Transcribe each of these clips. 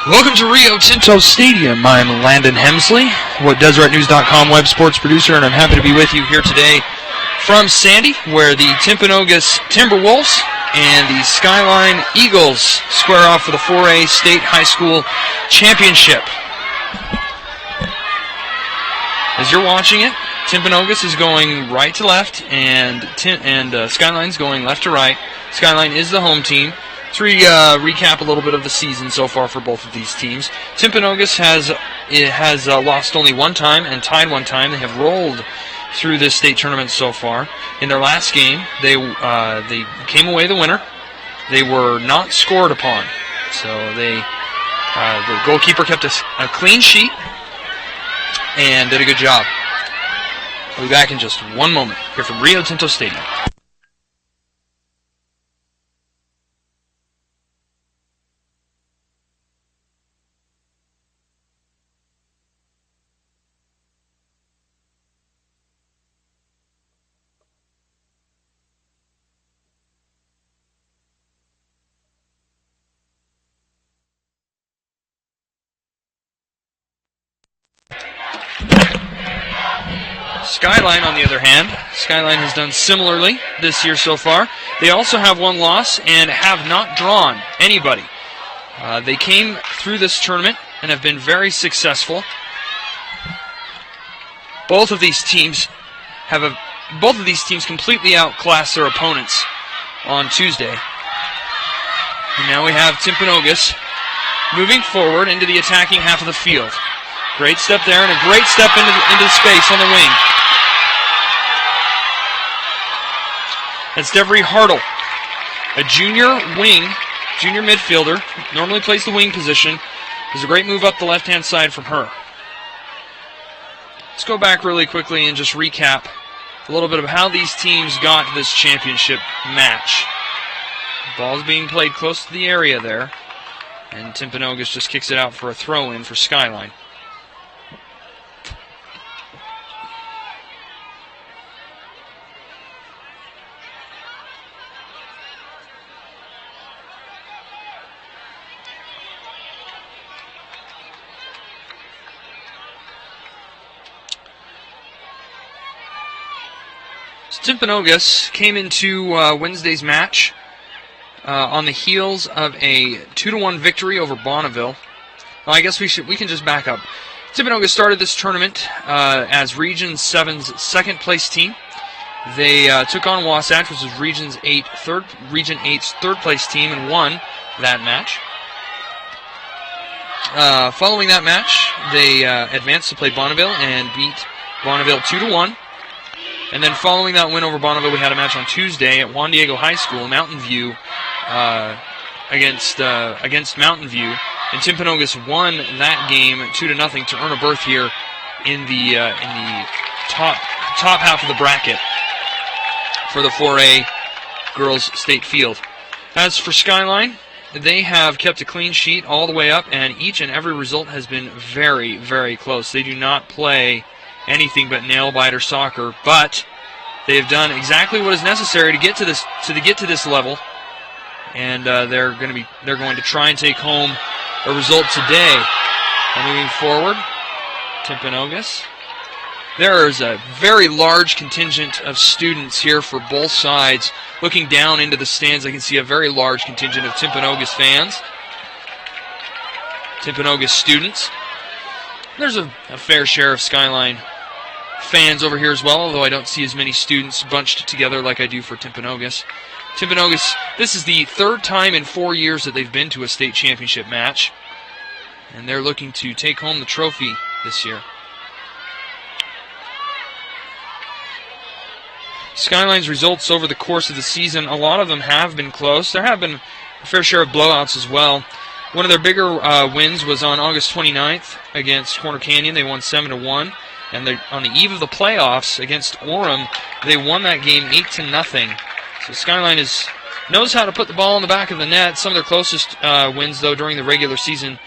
Welcome to Rio Tinto Stadium. I'm Landon Hemsley, DeseretNews.com web sports producer, and I'm happy to be with you here today from Sandy, where the Timpanogos Timberwolves and the Skyline Eagles square off for the 4A State High School Championship. As you're watching it, Timpanogos is going right to left, and Skyline's going left to right. Skyline is the home team. Let's recap a little bit of the season so far for both of these teams. Timpanogos has lost only one time and tied one time. They have rolled through this state tournament so far. In their last game, they came away the winner. They were not scored upon, so the goalkeeper kept a clean sheet and did a good job. We'll be back in just one moment here from Rio Tinto Stadium. Skyline, on the other hand, Skyline has done similarly this year so far. They also have one loss and have not drawn anybody. They came through this tournament and have been very successful. Both of these teams completely outclassed their opponents on Tuesday. And now we have Timpanogos moving forward into the attacking half of the field. Great step there and a great step into space on the wing. That's Devery Hartle, a junior midfielder, normally plays the wing position. There's a great move up the left-hand side from her. Let's go back really quickly and just recap a little bit of how these teams got to this championship match. The ball's being played close to the area there, and Timpanogos just kicks it out for a throw-in for Skyline. Timpanogos came into Wednesday's match on the heels of a 2-1 victory over Bonneville. Well, I guess we can just back up. Timpanogos started this tournament as Region 7's second-place team. They took on Wasatch, which was Region 8's third-place team, and won that match. Following that match, they advanced to play Bonneville and beat Bonneville 2-1. And then following that win over Bonneville, we had a match on Tuesday at Juan Diego High School, Mountain View, against Mountain View. And Timpanogos won that game 2-0 to earn a berth here in the top half of the bracket for the 4A Girls State Field. As for Skyline, they have kept a clean sheet all the way up, and each and every result has been very, very close. They do not play anything but nail-biter soccer, but they have done exactly what is necessary to get to this level, and they're going to try and take home a result today. And moving forward, Timpanogos. There is a very large contingent of students here for both sides. Looking down into the stands, I can see a very large contingent of Timpanogos fans, Timpanogos students. There's a fair share of Skyline fans over here as well, although I don't see as many students bunched together like I do for Timpanogos. Timpanogos, this is the third time in 4 years that they've been to a state championship match, and they're looking to take home the trophy this year. Skyline's results over the course of the season, a lot of them have been close. There have been a fair share of blowouts as well. One of their bigger wins was on August 29th against Corner Canyon. They won 7-1. And on the eve of the playoffs against Orem, they won that game 8-0. So Skyline knows how to put the ball in the back of the net. Some of their closest wins, though, during the regular season,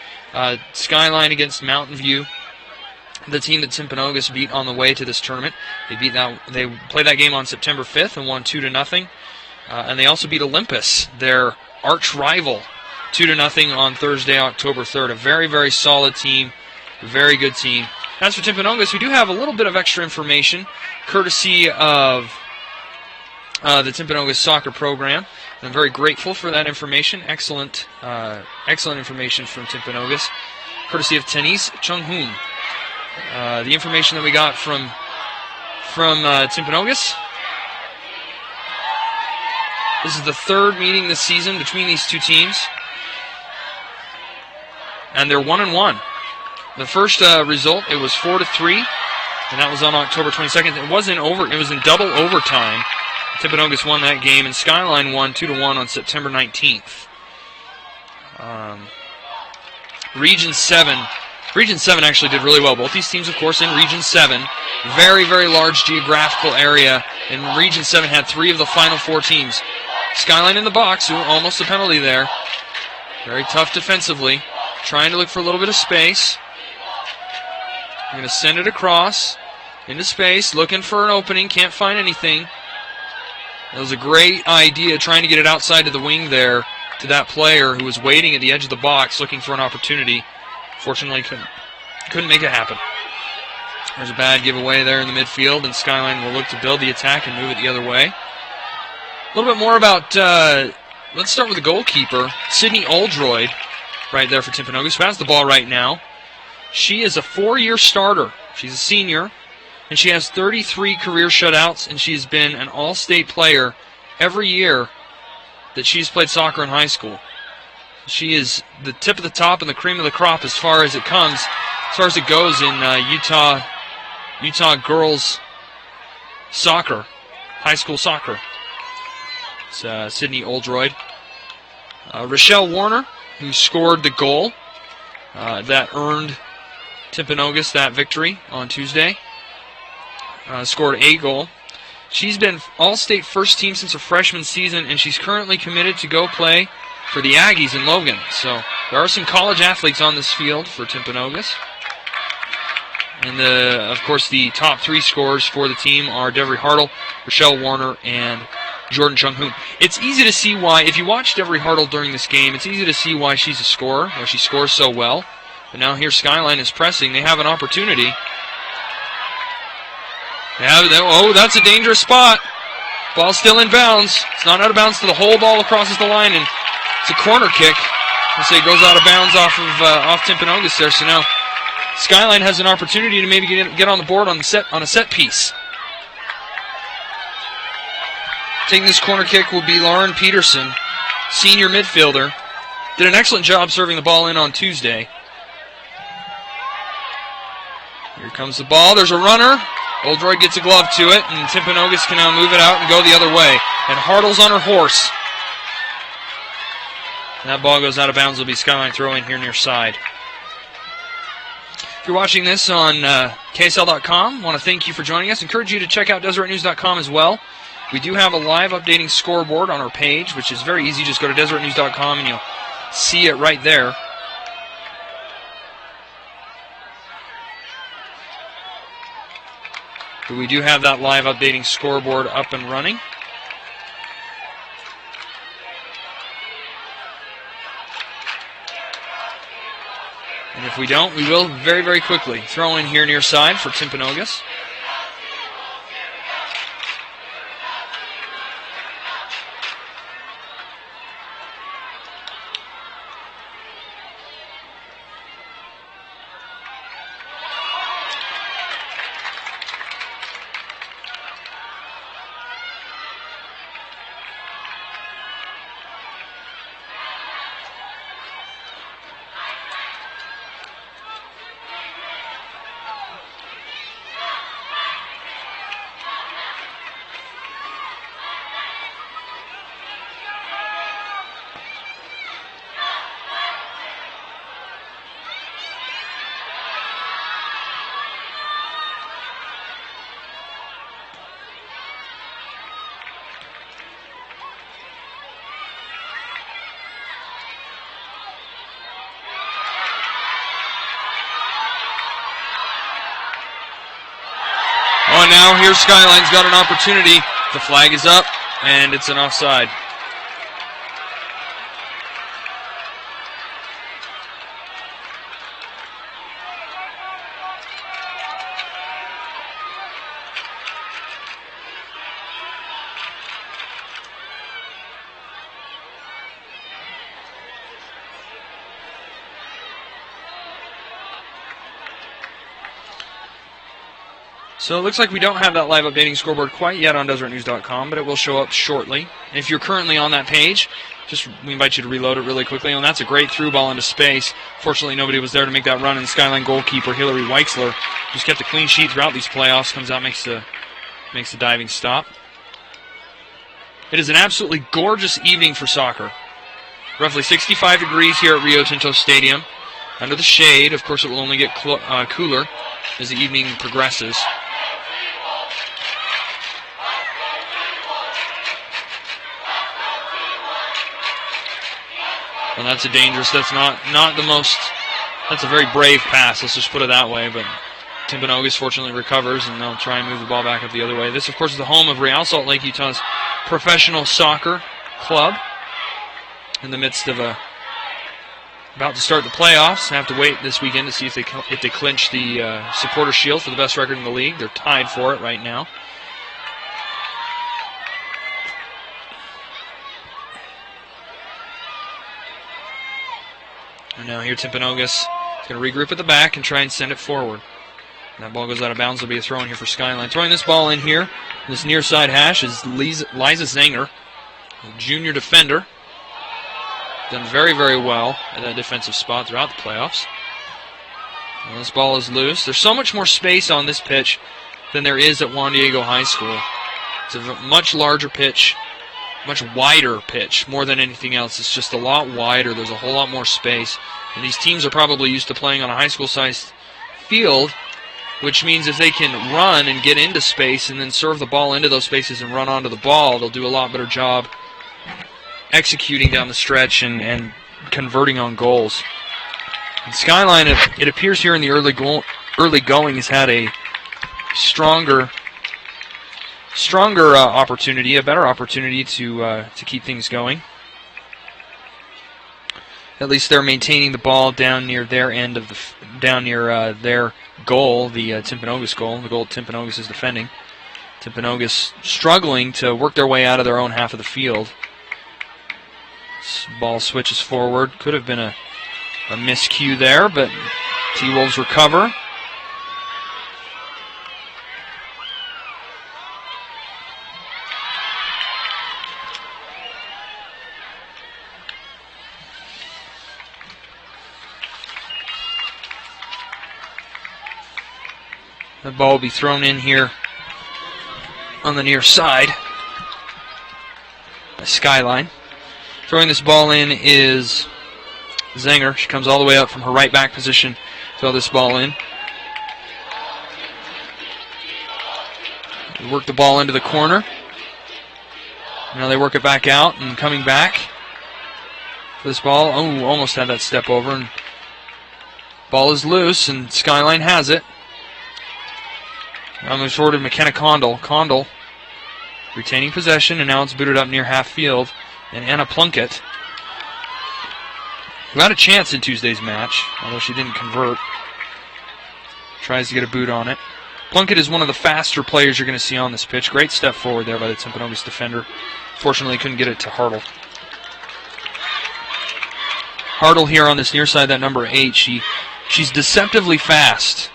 Skyline against Mountain View, the team that Timpanogos beat on the way to this tournament. They played that game on September 5th and won 2-0. And they also beat Olympus, their arch rival, 2-0 on Thursday, October 3rd. A very, very solid team, a very good team. As for Timpanogos, we do have a little bit of extra information, courtesy of the Timpanogos soccer program. I'm very grateful for that information. Excellent information from Timpanogos, courtesy of Tanis Chung-hoon. The information that we got from Timpanogos. This is the third meeting this season between these two teams, and they're 1-1. The first result, it was 4-3, and that was on October 22nd. It wasn't over; it was in double overtime. Timpanogos won that game, and Skyline won 2-1 on September 19th. Region 7 actually did really well. Both these teams, of course, in Region 7. Very, very large geographical area. And Region 7 had 3 of the final 4 teams. Skyline in the box, almost a penalty there. Very tough defensively. Trying to look for a little bit of space. I'm going to send it across into space, looking for an opening. Can't find anything. It was a great idea trying to get it outside to the wing there to that player who was waiting at the edge of the box looking for an opportunity. Fortunately, couldn't make it happen. There's a bad giveaway there in the midfield, and Skyline will look to build the attack and move it the other way. A little bit more about, let's start with the goalkeeper, Sydney Oldroyd, right there for Timpanogos, who has the ball right now. She is a 4-year starter. She's a senior, and she has 33 career shutouts, and she's been an all-state player every year that she's played soccer in high school. She is the tip of the top and the cream of the crop as far as it goes in Utah girls soccer, high school soccer. It's Sydney Oldroyd. Rochelle Warner, who scored the goal that earned Timpanogos that victory on Tuesday. Scored a goal. She's been all-state first team since her freshman season, and she's currently committed to go play for the Aggies in Logan. So there are some college athletes on this field for Timpanogos. And, of course, the top 3 scorers for the team are Devery Hartle, Rochelle Warner, and Jordan Chung-hoon. It's easy to see why, if you watch Devery Hartle during this game, it's easy to see why she's a scorer, why she scores so well. But now here Skyline is pressing. They have an opportunity. Oh, that's a dangerous spot. Ball still in bounds. It's not out of bounds till the whole ball crosses the line, and it's a corner kick. Let's say it goes out of bounds off Timpanogos there. So now Skyline has an opportunity to maybe get on the board on a set piece. Taking this corner kick will be Lauren Peterson, senior midfielder. Did an excellent job serving the ball in on Tuesday. Here comes the ball. There's a runner. Oldroyd gets a glove to it, and Timpanogos can now move it out and go the other way. And Hartle's on her horse. And that ball goes out of bounds. It'll be Skyline throw-in here near side. If you're watching this on KSL.com, I want to thank you for joining us. Encourage you to check out DeseretNews.com as well. We do have a live updating scoreboard on our page, which is very easy. Just go to DeseretNews.com and you'll see it right there. But we do have that live updating scoreboard up and running. And if we don't, we will very, very quickly throw in here near side for Timpanogos. Oh, and now here Skyline's got an opportunity. The flag is up, and it's an offside. So it looks like we don't have that live updating scoreboard quite yet on DesertNews.com, but it will show up shortly. And if you're currently on that page, we invite you to reload it really quickly. And that's a great through ball into space. Fortunately, nobody was there to make that run, and the Skyline goalkeeper, Hillary Weixler, just kept a clean sheet throughout these playoffs, comes out, makes the diving stop. It is an absolutely gorgeous evening for soccer. Roughly 65 degrees here at Rio Tinto Stadium. Under the shade, of course, it will only get cooler as the evening progresses. Well, that's a dangerous, that's not the most, that's a very brave pass, let's just put it that way, but Timpanogos fortunately recovers, and they'll try and move the ball back up the other way. This, of course, is the home of Real Salt Lake, Utah's professional soccer club, in the midst of about to start the playoffs. Have to wait this weekend to see if they clinch the Supporter Shield for the best record in the league. They're tied for it right now. And now here Timpanogos is going to regroup at the back and try and send it forward. And that ball goes out of bounds. There'll be a throw in here for Skyline. Throwing this ball in here, this near side hash, is Liza Zanger, a junior defender. Done very, very well at that defensive spot throughout the playoffs. Well, this ball is loose. There's so much more space on this pitch than there is at Juan Diego High School. It's a much larger pitch, much wider pitch, more than anything else. It's just a lot wider. There's a whole lot more space. And these teams are probably used to playing on a high school-sized field, which means if they can run and get into space and then serve the ball into those spaces and run onto the ball, they'll do a lot better job executing down the stretch and converting on goals. And Skyline, it appears here in the early going, has had a stronger opportunity, a better opportunity to keep things going. At least they're maintaining the ball down near their end of their goal, the Timpanogos goal. The goal Timpanogos is defending. Timpanogos struggling to work their way out of their own half of the field. This ball switches forward. Could have been a miscue there, but T-Wolves recover. The ball will be thrown in here on the near side. Skyline. Throwing this ball in is Zanger. She comes all the way up from her right back position. Throw this ball in. They work the ball into the corner. Now they work it back out, and coming back for this ball. Oh, almost had that step over. And ball is loose, and Skyline has it. Now moves forward to McKenna Condell. Condell retaining possession, and now it's booted up near half field. And Anna Plunkett, who had a chance in Tuesday's match, although she didn't convert, tries to get a boot on it. Plunkett is one of the faster players you're going to see on this pitch. Great step forward there by the Timpanogos defender. Fortunately, couldn't get it to Hartle. Hartle here on this near side, that number 8, she's deceptively fast.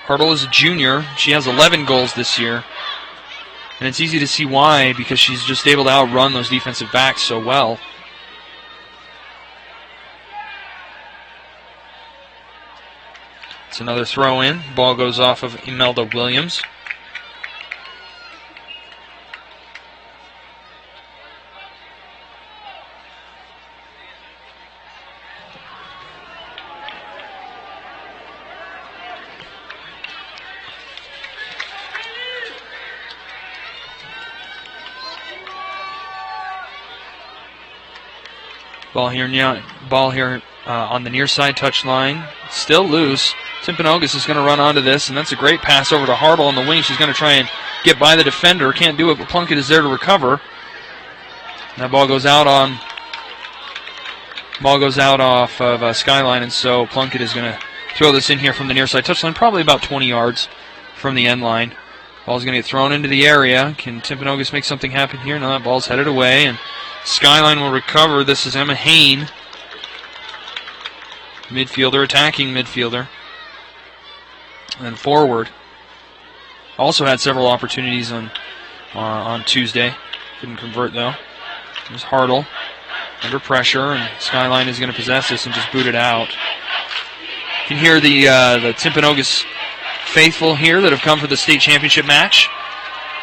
Hartle is a junior. She has 11 goals this year. And it's easy to see why, because she's just able to outrun those defensive backs so well. It's another throw in. Ball goes off of Imelda Williams. Ball here on the near side touchline. Still loose. Timpanogos is going to run onto this, and that's a great pass over to Hartle on the wing. She's going to try and get by the defender. Can't do it, but Plunkett is there to recover. That ball goes out off of Skyline, and so Plunkett is going to throw this in here from the near side touchline, probably about 20 yards from the end line. Ball's going to get thrown into the area. Can Timpanogos make something happen here? No, that ball's headed away, and Skyline will recover. This is Emma Hain, midfielder, attacking midfielder. And forward. Also had several opportunities on Tuesday. Couldn't convert, though. There's Hartle under pressure, and Skyline is going to possess this and just boot it out. You can hear the Timpanogos faithful here that have come for the state championship match,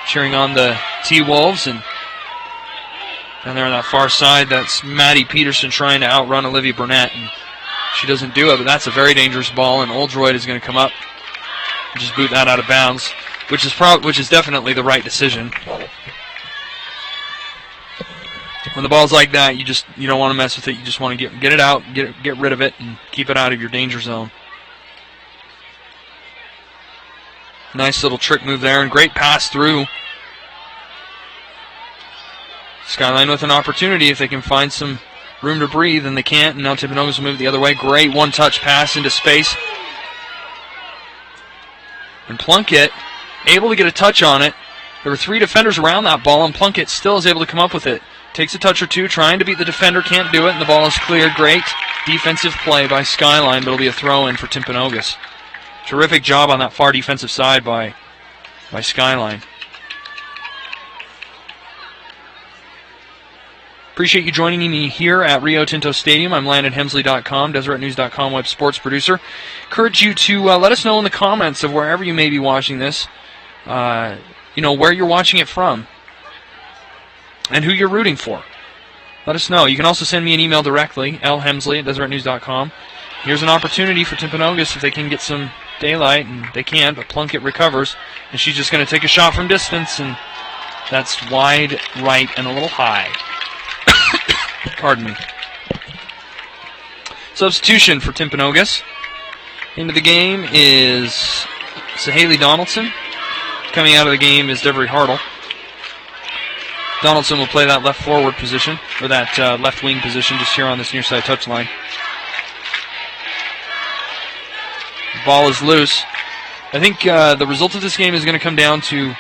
cheering on the T-Wolves. And there on that far side, that's Maddie Peterson trying to outrun Olivia Burnett, and she doesn't do it, but that's a very dangerous ball, and Oldroyd is going to come up and just boot that out of bounds, which is definitely the right decision. When the ball's like that, you don't want to mess with it. You just want to get it out, get rid of it, and keep it out of your danger zone. Nice little trick move there, and great pass through. Skyline with an opportunity if they can find some room to breathe, and they can't, and now Timpanogos will move the other way. Great one-touch pass into space. And Plunkett able to get a touch on it. There were 3 defenders around that ball, and Plunkett still is able to come up with it. Takes a touch or two, trying to beat the defender, can't do it, and the ball is cleared. Great defensive play by Skyline, but it'll be a throw-in for Timpanogos. Terrific job on that far defensive side by Skyline. Appreciate you joining me here at Rio Tinto Stadium. I'm LandonHemsley.com, DeseretNews.com web sports producer. Encourage you to let us know in the comments of wherever you may be watching this, where you're watching it from and who you're rooting for. Let us know. You can also send me an email directly, lhemsley@DeseretNews.com. Here's an opportunity for Timpanogos if they can get some daylight, and they can, but Plunkett recovers, and she's just going to take a shot from distance, and that's wide right and a little high. Pardon me. Substitution for Timpanogos. Into the game is Sahaley Donaldson. Coming out of the game is Devery Hartle. Donaldson will play that left forward position, or that left wing position, just here on this near side touchline. The ball is loose. I think the result of this game is going to come down to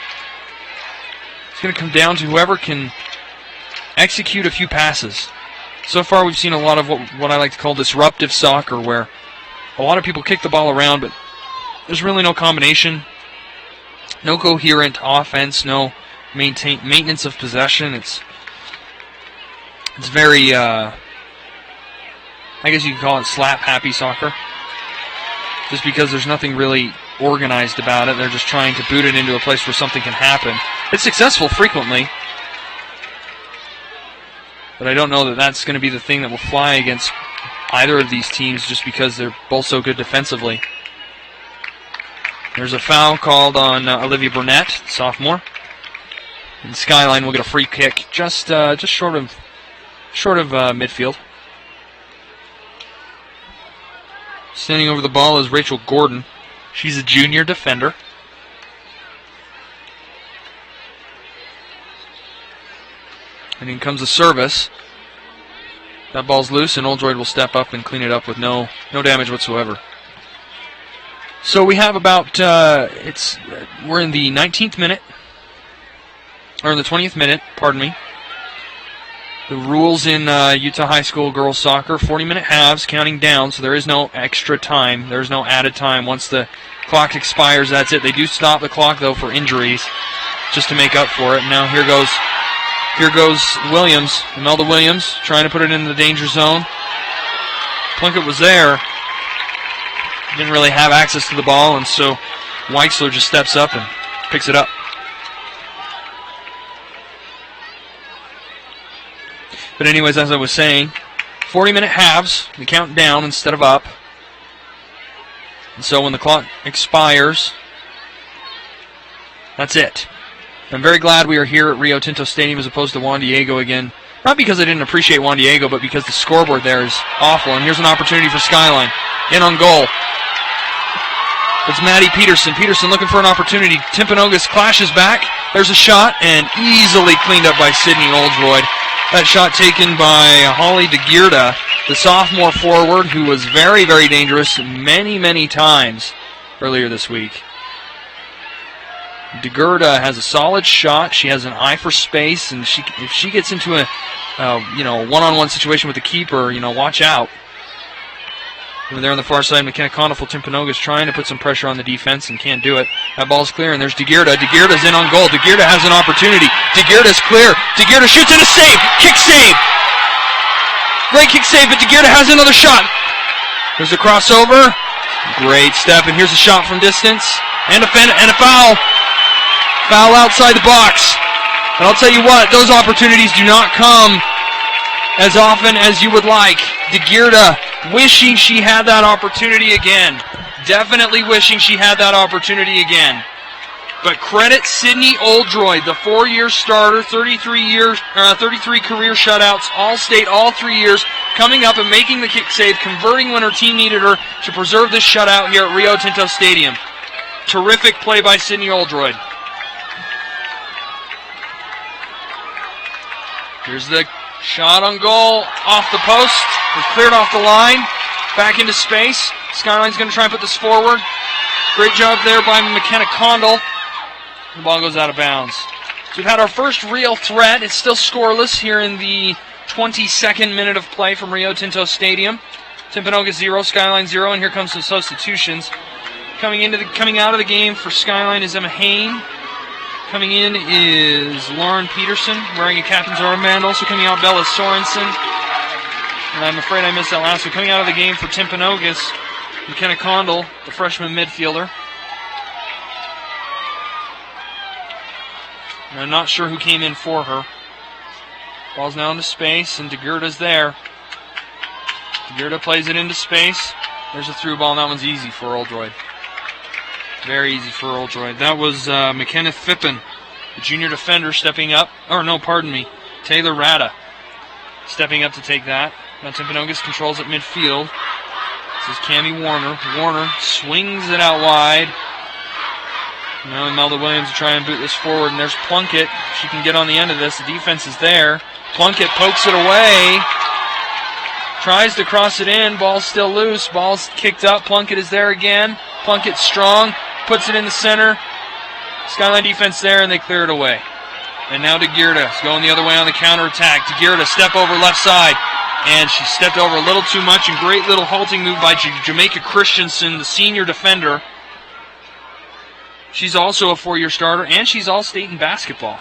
whoever can execute a few passes. So far, we've seen a lot of what I like to call disruptive soccer, where a lot of people kick the ball around, but there's really no combination, no coherent offense, no maintenance of possession. It's very, I guess you could call it slap-happy soccer, just because there's nothing really organized about it. They're just trying to boot it into a place where something can happen. It's successful frequently, but I don't know that that's going to be the thing that will fly against either of these teams, just because they're both so good defensively. There's a foul called on Olivia Burnett, sophomore. And Skyline will get a free kick just short of midfield. Standing over the ball is Rachel Gordon. She's a junior defender. And in comes a service. That ball's loose, and Oldroyd will step up and clean it up with no damage whatsoever. So we have about we're in the 19th minute, or in the 20th minute, pardon me. The rules in Utah High School girls soccer: 40-minute halves, counting down. So there is no extra time. There is no added time. Once the clock expires, that's it. They do stop the clock though for injuries, just to make up for it. Now here goes Williams, Imelda Williams, trying to put it in the danger zone. Plunkett was there. Didn't really have access to the ball, and so Weichsler just steps up and picks it up. But anyways, as I was saying, 40-minute halves, we count down instead of up. And so when the clock expires, that's it. I'm very glad we are here at Rio Tinto Stadium as opposed to Juan Diego again. Not because I didn't appreciate Juan Diego, but because the scoreboard there is awful. And here's an opportunity for Skyline. In on goal. It's Maddie Peterson. Peterson looking for an opportunity. Timpanogos clashes back. There's a shot, and easily cleaned up by Sydney Oldroyd. That shot taken by Holly DeGeerda, the sophomore forward, who was very, very dangerous many, many times earlier this week. DeGeerda has a solid shot. She has an eye for space, and if she gets into a one-on-one situation with the keeper, watch out. Over there on the far side, McKenna-Condell for Timpanogos trying to put some pressure on the defense and can't do it. That ball's clear, and there's DeGearda. DeGearda's in on goal. DeGearda has an opportunity. DeGearda's clear. DeGearda shoots in a save. Kick save. Great kick save, but DeGearda has another shot. There's a crossover. Great step, and here's a shot from distance. And a foul. Foul outside the box. And I'll tell you what, those opportunities do not come as often as you would like. DeGearda wishing she had that opportunity again. Definitely wishing she had that opportunity again. But credit Sydney Oldroyd, the 4-year starter, 33 career shutouts, All-State all 3 years, coming up and making the kick save, converting when her team needed her to preserve this shutout here at Rio Tinto Stadium. Terrific play by Sydney Oldroyd. Here's the shot on goal, off the post. It's cleared off the line, back into space. Skyline's going to try and put this forward. Great job there by McKenna-Condell. The ball goes out of bounds. So we've had our first real threat. It's still scoreless here in the 22nd minute of play from Rio Tinto Stadium. Timpanogos 0, Skyline 0, and here comes some substitutions. Coming out of the game for Skyline is Emma Hain. Coming in is Lauren Peterson, wearing a captain's armband. Also coming out, Bella Sorensen. And I'm afraid I missed that last one. Coming out of the game for Timpanogos, McKenna-Condell, the freshman midfielder. And I'm not sure who came in for her. Ball's now into space, and DeGearda's there. DeGearda plays it into space. There's a through ball, and that one's easy for Oldroyd. Very easy for Oldroyd. That was McKenna Fippen, the junior defender, stepping up. Taylor Rada stepping up to take that. Now Timpanogos controls it midfield. This is Cammie Warner. Warner swings it out wide. Now Imelda Williams to try and boot this forward, and there's Plunkett. She can get on the end of this. The defense is there. Plunkett pokes it away. Tries to cross it in. Ball's still loose. Ball's kicked up. Plunkett is there again. Plunkett's strong. Puts it in the center. Skyline defense there, and they clear it away. And now DeGearda is going the other way on the counterattack. DeGearda step over left side. And she stepped over a little too much, and great little halting move by Jamaica Christensen, the senior defender. She's also a 4-year starter, and she's all-state in basketball.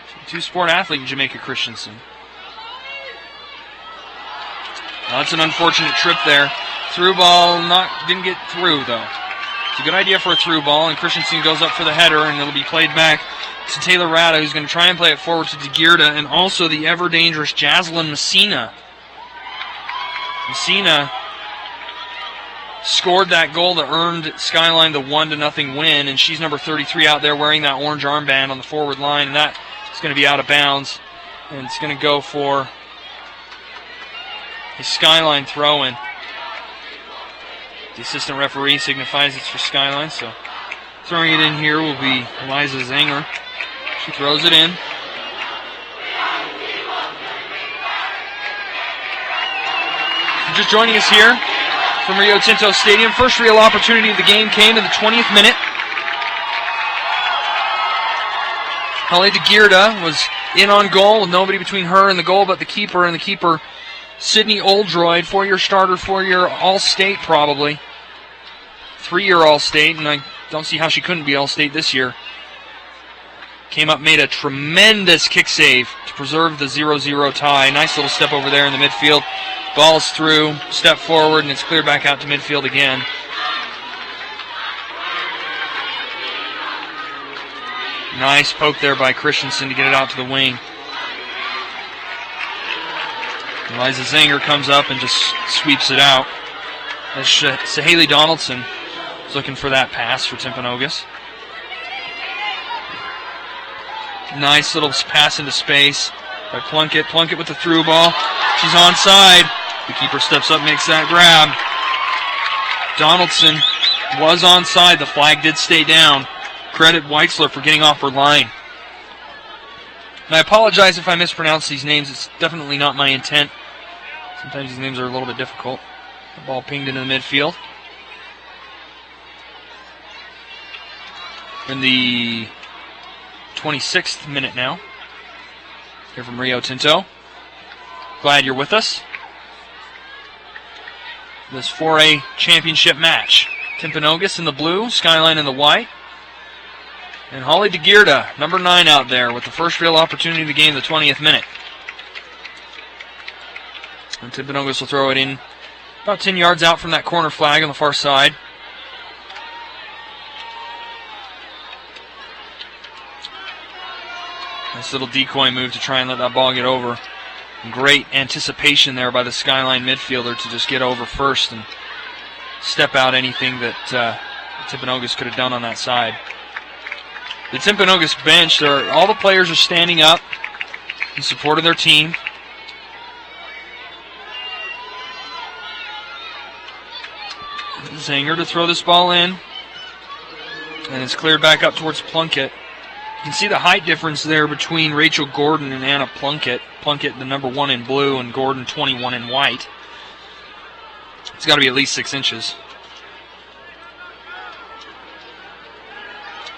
She's a two-sport athlete, Jamaica Christensen. Well, that's an unfortunate trip there. Through ball, didn't get through, though. It's a good idea for a through ball, and Christensen goes up for the header, and it'll be played back to Taylor Rada, who's going to try and play it forward to DeGearda, and also the ever-dangerous Jaslyn Messina. Messina scored that goal that earned Skyline the 1-0 win, and she's number 33 out there wearing that orange armband on the forward line, and that is going to be out of bounds, and it's going to go for a Skyline throw-in. The assistant referee signifies it's for Skyline, so throwing it in here will be Eliza Zanger. She throws it in. Just joining us here from Rio Tinto Stadium. First real opportunity of the game came in the 20th minute. Holly DeGearda was in on goal with nobody between her and the goal but the keeper, and the keeper, Sydney Oldroyd, 4-year starter, 4-year All-State probably. 3-year All-State, and I don't see how she couldn't be All-State this year. Came up, made a tremendous kick save to preserve the 0-0 tie. Nice little step over there in the midfield. Ball's through, step forward, and it's cleared back out to midfield again. Nice poke there by Christensen to get it out to the wing. Eliza Zanger comes up and just sweeps it out. That's Sahaley Donaldson is looking for that pass for Timpanogos. Nice little pass into space by Plunkett. Plunkett with the through ball. She's onside. The keeper steps up, makes that grab. Donaldson was onside. The flag did stay down. Credit Weitzler for getting off her line. And I apologize if I mispronounce these names. It's definitely not my intent. Sometimes these names are a little bit difficult. The ball pinged into the midfield. In the 26th minute now. Here from Rio Tinto. Glad you're with us. this 4A championship match. Timpanogos in the blue, Skyline in the white. And Holly DeGeerda, number 9 out there with the first real opportunity of the game, the 20th minute. And Timpanogos will throw it in about 10 yards out from that corner flag on the far side. Nice little decoy move to try and let that ball get over. Great anticipation there by the Skyline midfielder to just get over first and step out anything that Timpanogos could have done on that side. The Timpanogos bench, all the players are standing up in support of their team. Zanger to throw this ball in. And it's cleared back up towards Plunkett. You can see the height difference there between Rachel Gordon and Anna Plunkett. Plunkett, the number 1 in blue, and Gordon, 21 in white. It's got to be at least 6 inches.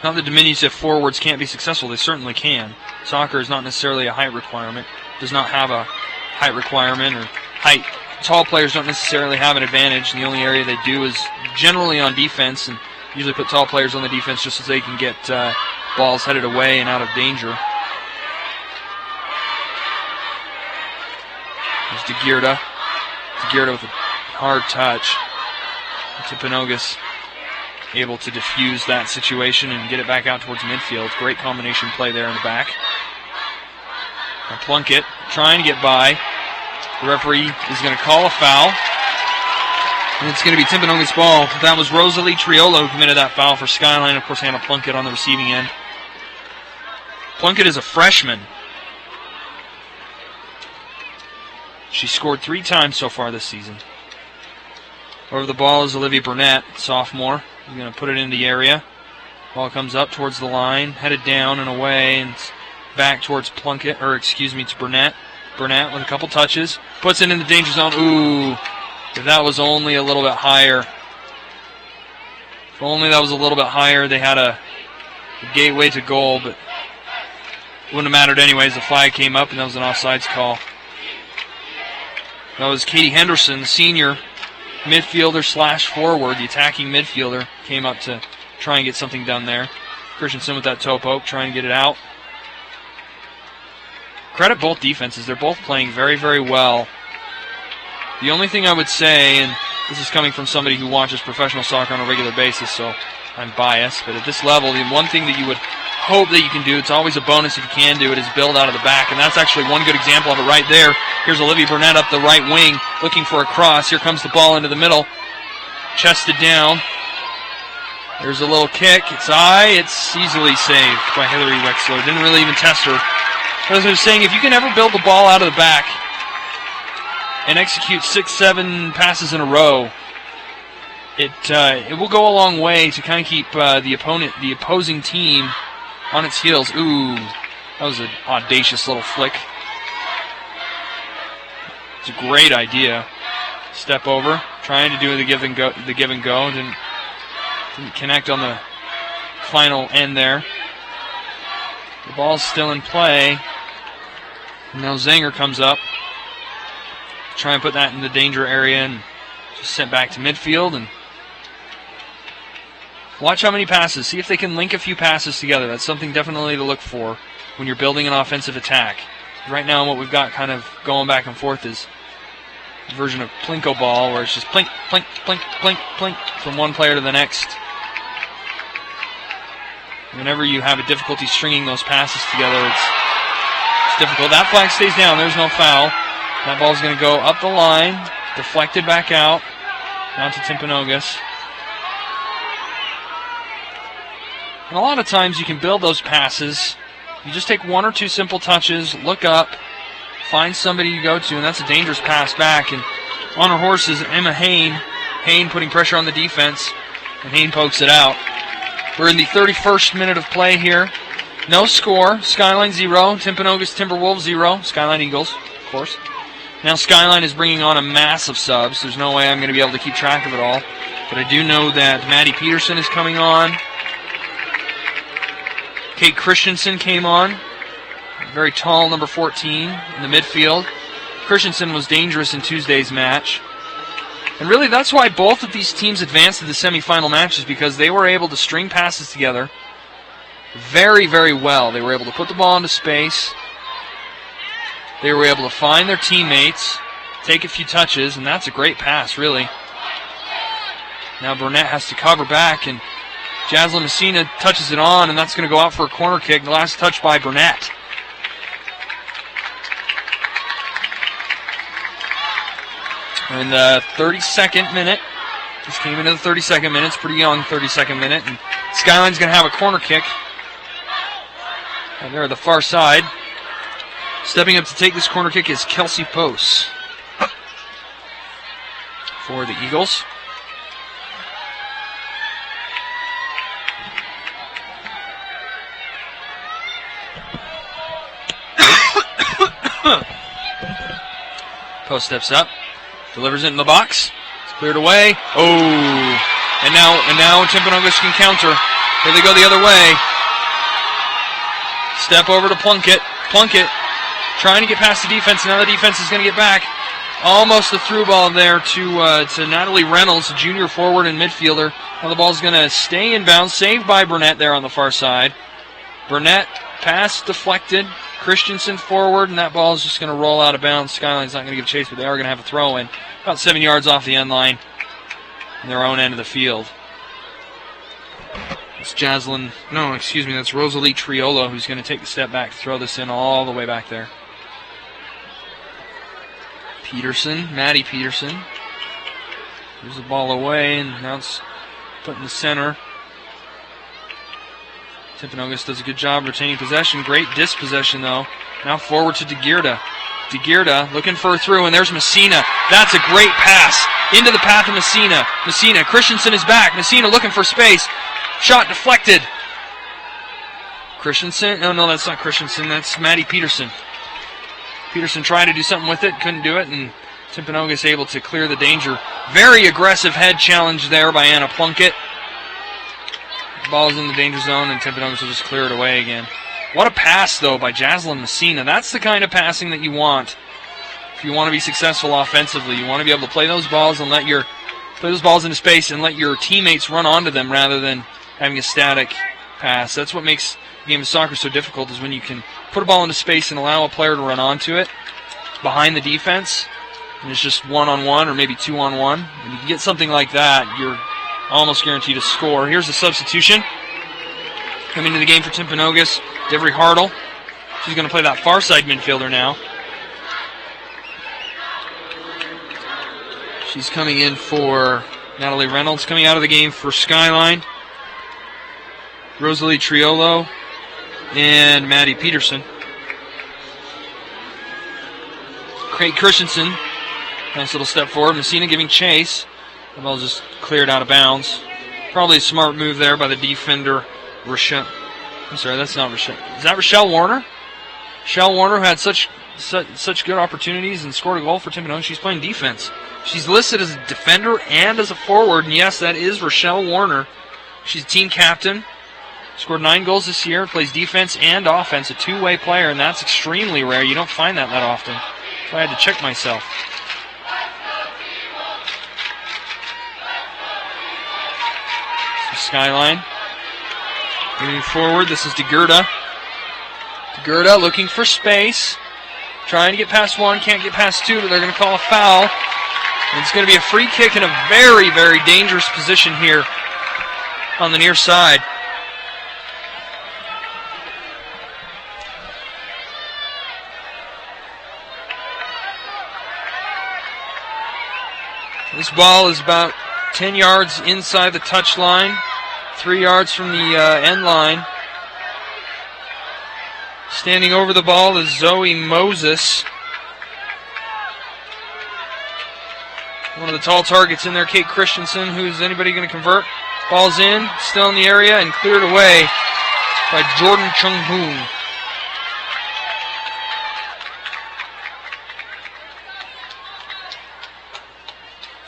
Not that diminutive forwards can't be successful. They certainly can. Soccer is not necessarily a height requirement. Does not have a height requirement or height. Tall players don't necessarily have an advantage. The only area they do is generally on defense, and usually put tall players on the defense just so they can get balls headed away and out of danger. There's DeGeerda. DeGeerda with a hard touch. Timpanogos able to defuse that situation and get it back out towards midfield. Great combination play there in the back. Now Plunkett trying to get by. The referee is going to call a foul. And it's going to be Timpanogos' ball. That was Rosalie Triolo who committed that foul for Skyline. Of course, Hannah Plunkett on the receiving end. Plunkett is a freshman. She scored 3 times so far this season. Over the ball is Olivia Burnett, sophomore. He's going to put it in the area. Ball comes up towards the line, headed down and away, and back towards Plunkett, to Burnett. Burnett with a couple touches. Puts it in the danger zone. Ooh. If that was only a little bit higher. If only that was a little bit higher, they had a gateway to goal, but it wouldn't have mattered anyways. The flag came up, and that was an offsides call. That was Katie Henderson, the senior midfielder / forward, the attacking midfielder, came up to try and get something done there. Christensen with that toe poke, trying to get it out. Credit both defenses. They're both playing very, very well. The only thing I would say, and this is coming from somebody who watches professional soccer on a regular basis, so I'm biased, but at this level, the one thing that you would hope that you can do, it's always a bonus if you can do it, is build out of the back, and that's actually one good example of it right there. Here's Olivia Burnett up the right wing, looking for a cross. Here comes the ball into the middle. Chested down. There's a little kick. It's easily saved by Hillary Wexler. Didn't really even test her. As I was saying, if you can ever build the ball out of the back and execute 6-7 passes in a row, it will go a long way to kind of keep the opposing team on its heels. Ooh, that was an audacious little flick. It's a great idea. Step over, trying to do the give and go. Didn't connect on the final end there. The ball's still in play. Now Zanger comes up. Try and put that in the danger area and just sent back to midfield. And watch how many passes. See if they can link a few passes together. That's something definitely to look for when you're building an offensive attack. Right now what we've got kind of going back and forth is a version of Plinko ball where it's just plink, plink, plink, plink, plink from one player to the next. Whenever you have a difficulty stringing those passes together, it's difficult. That flag stays down. There's no foul. That ball's going to go up the line, deflected back out, down to Timpanogos. And a lot of times you can build those passes. You just take 1 or 2 simple touches, look up, find somebody you go to, and that's a dangerous pass back. And on her horse is Emma Hain. Hain putting pressure on the defense, and Hain pokes it out. We're in the 31st minute of play here. No score. Skyline 0. Timpanogos Timberwolves 0. Skyline Eagles, of course. Now Skyline is bringing on a massive subs. There's no way I'm going to be able to keep track of it all. But I do know that Maddie Peterson is coming on. Kate Christensen came on. Very tall, number 14 in the midfield. Christensen was dangerous in Tuesday's match. And really, that's why both of these teams advanced to the semifinal matches, because they were able to string passes together very, very well. They were able to put the ball into space. They were able to find their teammates, take a few touches, and that's a great pass, really. Now Burnett has to cover back, and Jaslyn Messina touches it on, and that's going to go out for a corner kick. The last touch by Burnett. And the 32nd minute, just came into the 32nd minute. It's pretty young, 32nd minute. And Skyline's going to have a corner kick. And they're at the far side. Stepping up to take this corner kick is Kelsey Post for the Eagles. Post steps up. Delivers it in the box. It's cleared away. Oh. And now Timpanogos can counter. Here they go the other way. Step over to Plunkett. Plunkett trying to get past the defense. Now the defense is going to get back. Almost a through ball there to Natalie Reynolds, a junior forward and midfielder. Now the ball's going to stay in bounds. Saved by Burnett there on the far side. Burnett pass deflected. Christensen forward, and that ball is just going to roll out of bounds. Skyline's not going to give chase, but they are going to have a throw in. About 7 yards off the end line in their own end of the field. It's that's Rosalie Triolo who's going to take the step back to throw this in all the way back there. Maddie Peterson. Here's the ball away, and now it's put in the center. Timpanogos does a good job retaining possession. Great dispossession, though. Now forward to DeGearda. DeGearda looking for a through, and there's Messina. That's a great pass into the path of Messina. Christensen is back. Messina looking for space. Shot deflected. Christensen? Oh, no, that's not Christensen. That's Maddie Peterson. Peterson trying to do something with it. Couldn't do it, and Timpanogos able to clear the danger. Very aggressive head challenge there by Anna Plunkett. Ball's in the danger zone, and Timpanogos will just clear it away again. What a pass, though, by Jaslyn Messina. That's the kind of passing that you want if you want to be successful offensively. You want to be able to play those balls and play those balls into space and let your teammates run onto them rather than having a static pass. That's what makes the game of soccer so difficult, is when you can put a ball into space and allow a player to run onto it behind the defense, and it's just one-on-one or maybe two-on-one. When you can get something like that, you're almost guaranteed to score. Here's a substitution. Coming to the game for Timpanogos, Devery Hartle. She's going to play that far side midfielder now. She's coming in for Natalie Reynolds. Coming out of the game for Skyline, Rosalie Triolo and Maddie Peterson. Craig Christensen, nice little step forward. Messina giving chase. The ball just cleared out of bounds. Probably a smart move there by the defender, Rochelle. I'm sorry, that's not Rochelle. Is that Rochelle Warner? Rochelle Warner, who had such good opportunities and scored a goal for Timpanogos. She's playing defense. She's listed as a defender and as a forward, and yes, that is Rochelle Warner. She's a team captain. Scored 9 goals this year. Plays defense and offense, a two-way player, and that's extremely rare. You don't find that often. So I had to check myself. Skyline. Moving forward, this is DeGearda. DeGearda looking for space. Trying to get past one, can't get past two, but they're going to call a foul. And it's going to be a free kick in a very, very dangerous position here on the near side. This ball is about 10 yards inside the touch line, 3 yards from the end line. Standing over the ball is Zoe Moses. One of the tall targets in there, Kate Christensen. Who's anybody going to convert? Ball's in, still in the area, and cleared away by Jordan Chung-hoon.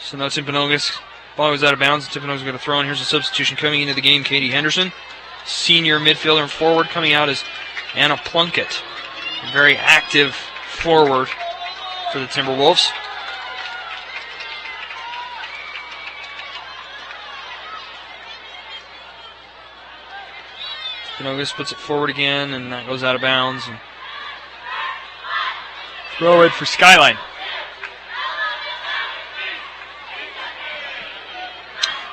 So now Timpanogos, ball was out of bounds. Timpanogos is going to throw in. Here's a substitution coming into the game, Katie Henderson. Senior midfielder and forward. Coming out is Anna Plunkett, a very active forward for the Timberwolves. Timpanogos puts it forward again, and that goes out of bounds. And throw it for Skyline.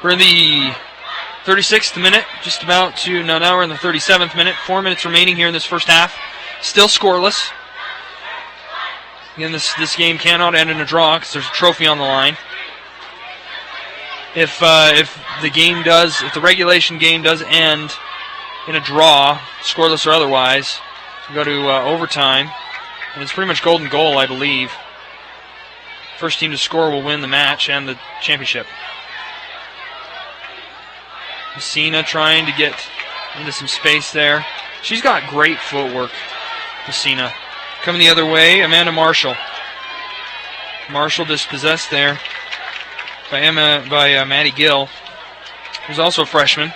We're in the 36th minute, just about to, now we're in the 37th minute. 4 minutes remaining here in this first half. Still scoreless. Again, this game cannot end in a draw because there's a trophy on the line. If the regulation game does end in a draw, scoreless or otherwise, we go to overtime, and it's pretty much golden goal, I believe. First team to score will win the match and the championship. Messina trying to get into some space there. She's got great footwork, Messina. Coming the other way, Amanda Marshall. Marshall dispossessed there by Maddie Gill, who's also a freshman.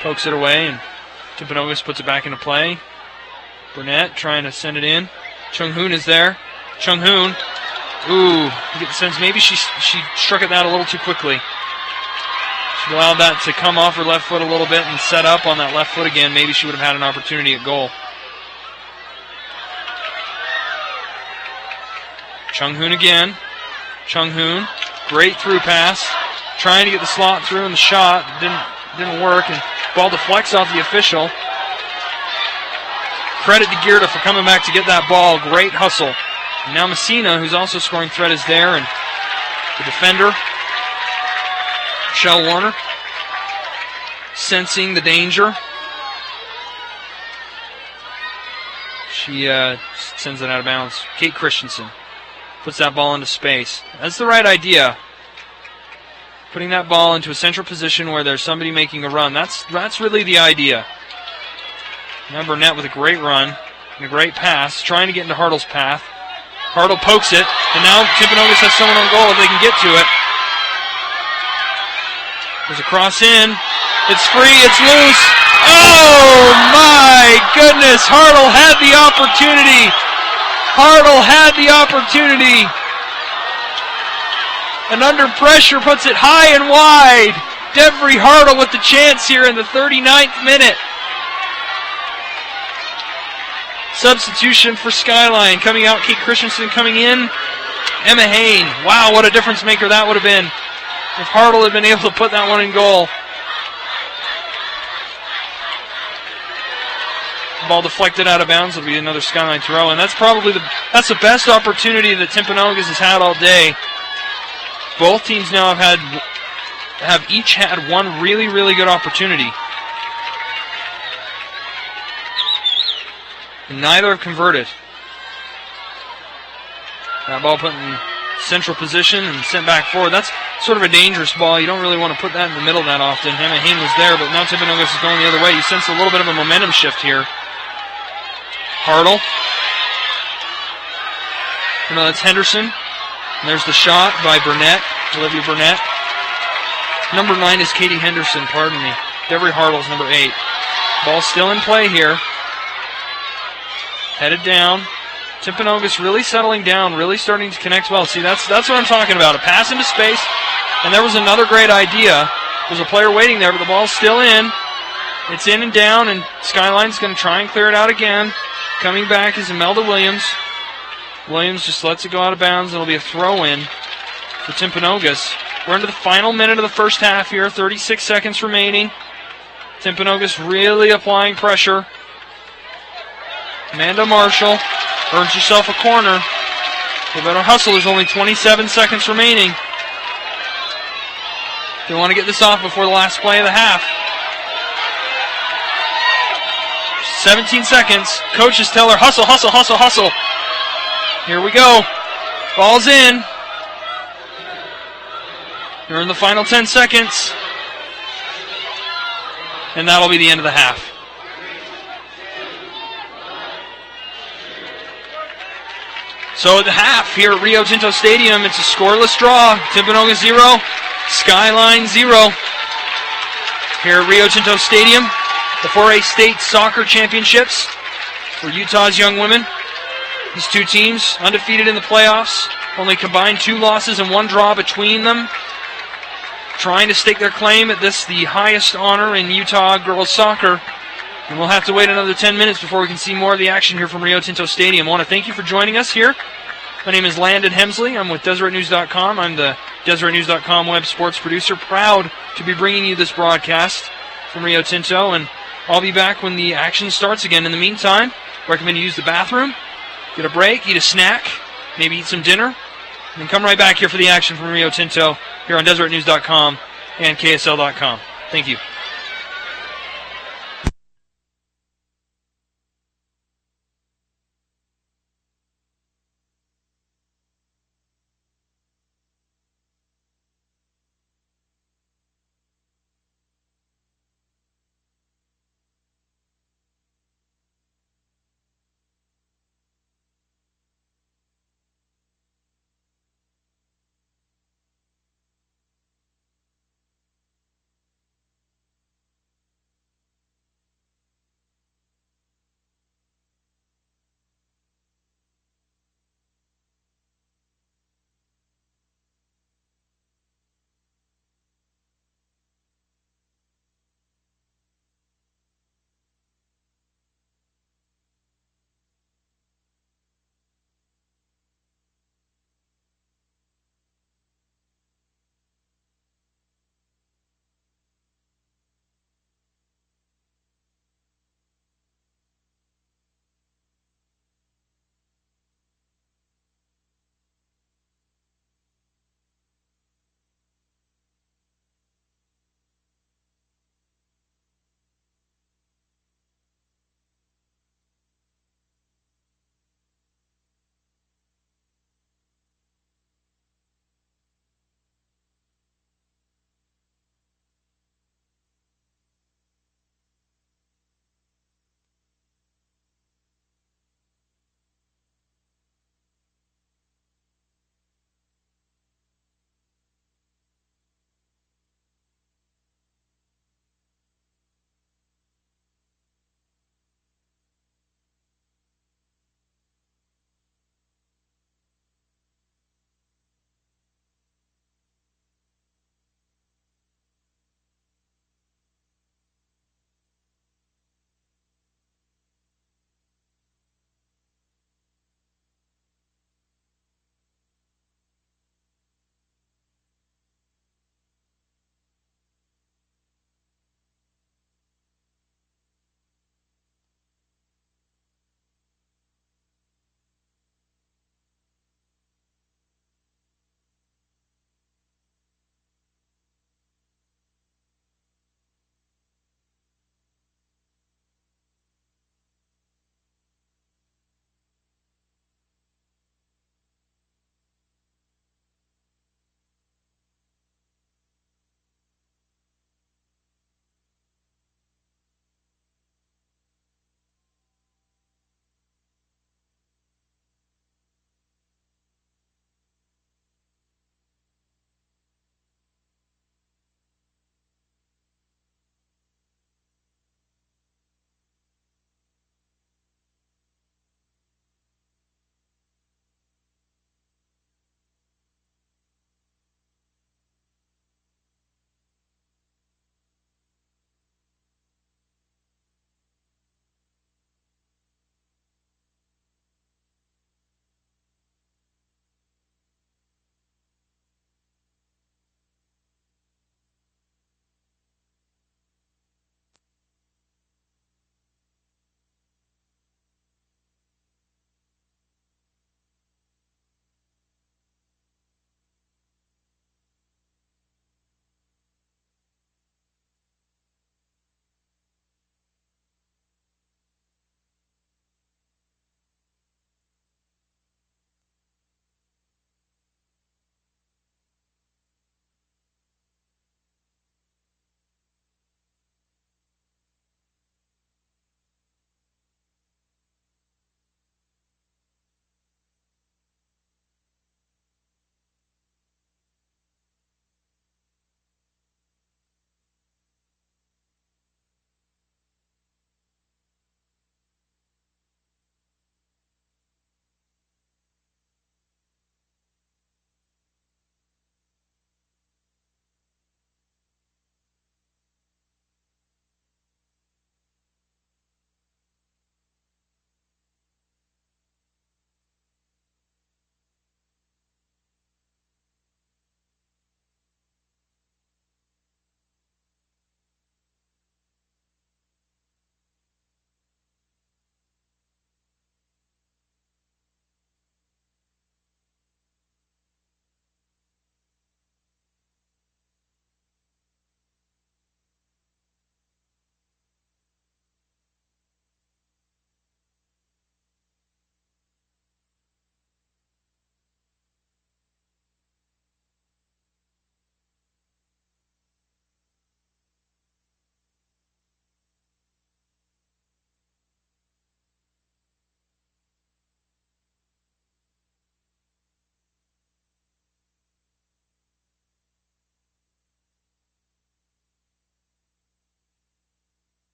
Pokes it away, and Timpanogos puts it back into play. Burnett trying to send it in. Chung Hoon is there. Chung Hoon. Ooh, you get the sense maybe she struck at that a little too quickly. She allowed that to come off her left foot a little bit and set up on that left foot again. Maybe she would have had an opportunity at goal. Chung Hoon again. Chung Hoon, great through pass. Trying to get the slot through and the shot. Didn't work, and ball deflects off the official. Credit to Girda for coming back to get that ball. Great hustle. And now Messina, who's also scoring threat, is there, and the defender, Michelle Warner, sensing the danger. She sends it out of bounds. Kate Christensen puts that ball into space. That's the right idea. Putting that ball into a central position where there's somebody making a run. That's really the idea. Now Burnett with a great run and a great pass, trying to get into Hartle's path. Hartle pokes it, and now Timpanogos has someone on goal if they can get to it. There's a cross in. It's free, it's loose. Oh my goodness, Hartle had the opportunity. Hartle had the opportunity. And under pressure puts it high and wide. Devry Hartle with the chance here in the 39th minute. Substitution for Skyline. Coming out, Kate Christensen coming in. Emma Hain. Wow, what a difference maker that would have been if Hartle had been able to put that one in goal. The ball deflected out of bounds. It'll be another Skyline throw, and that's probably the best opportunity that Timpanogos has had all day. Both teams now have each had one really, really good opportunity. And neither have converted. That ball put in central position and sent back forward. That's sort of a dangerous ball. You don't really want to put that in the middle that often. Emma Hain was there, but now Timpanogos is going the other way. You sense a little bit of a momentum shift here. Hartle. No, that's Henderson. And there's the shot by Burnett, Olivia Burnett. Number 9 is Katie Henderson, pardon me. Devry Hartle's number 8. Ball still in play here. Headed down. Timpanogos really settling down, really starting to connect well. See, that's what I'm talking about. A pass into space, and there was another great idea. There's a player waiting there, but the ball's still in. It's in and down, and Skyline's going to try and clear it out again. Coming back is Imelda Williams. Williams just lets it go out of bounds, and it'll be a throw-in for Timpanogos. We're into the final minute of the first half here, 36 seconds remaining. Timpanogos really applying pressure. Amanda Marshall earns herself a corner. They better hustle. There's only 27 seconds remaining. They want to get this off before the last play of the half. 17 seconds. Coaches tell her, hustle, hustle, hustle, hustle. Here we go. Ball's in. You're in the final 10 seconds. And that'll be the end of the half. So at the half here at Rio Tinto Stadium, it's a scoreless draw. Timpanogos 0, Skyline 0. Here at Rio Tinto Stadium, the 4A State Soccer Championships for Utah's young women. These two teams undefeated in the playoffs. Only combined 2 losses and 1 draw between them. trying to stake their claim at this, the highest honor in Utah girls soccer. And we'll have to wait another 10 minutes before we can see more of the action here from Rio Tinto Stadium. I want to thank you for joining us here. My name is Landon Hemsley. I'm with DeseretNews.com. I'm the DeseretNews.com web sports producer. Proud to be bringing you this broadcast from Rio Tinto. And I'll be back when the action starts again. In the meantime, recommend you use the bathroom, get a break, eat a snack, maybe eat some dinner, and then come right back here for the action from Rio Tinto here on DeseretNews.com and KSL.com. Thank you.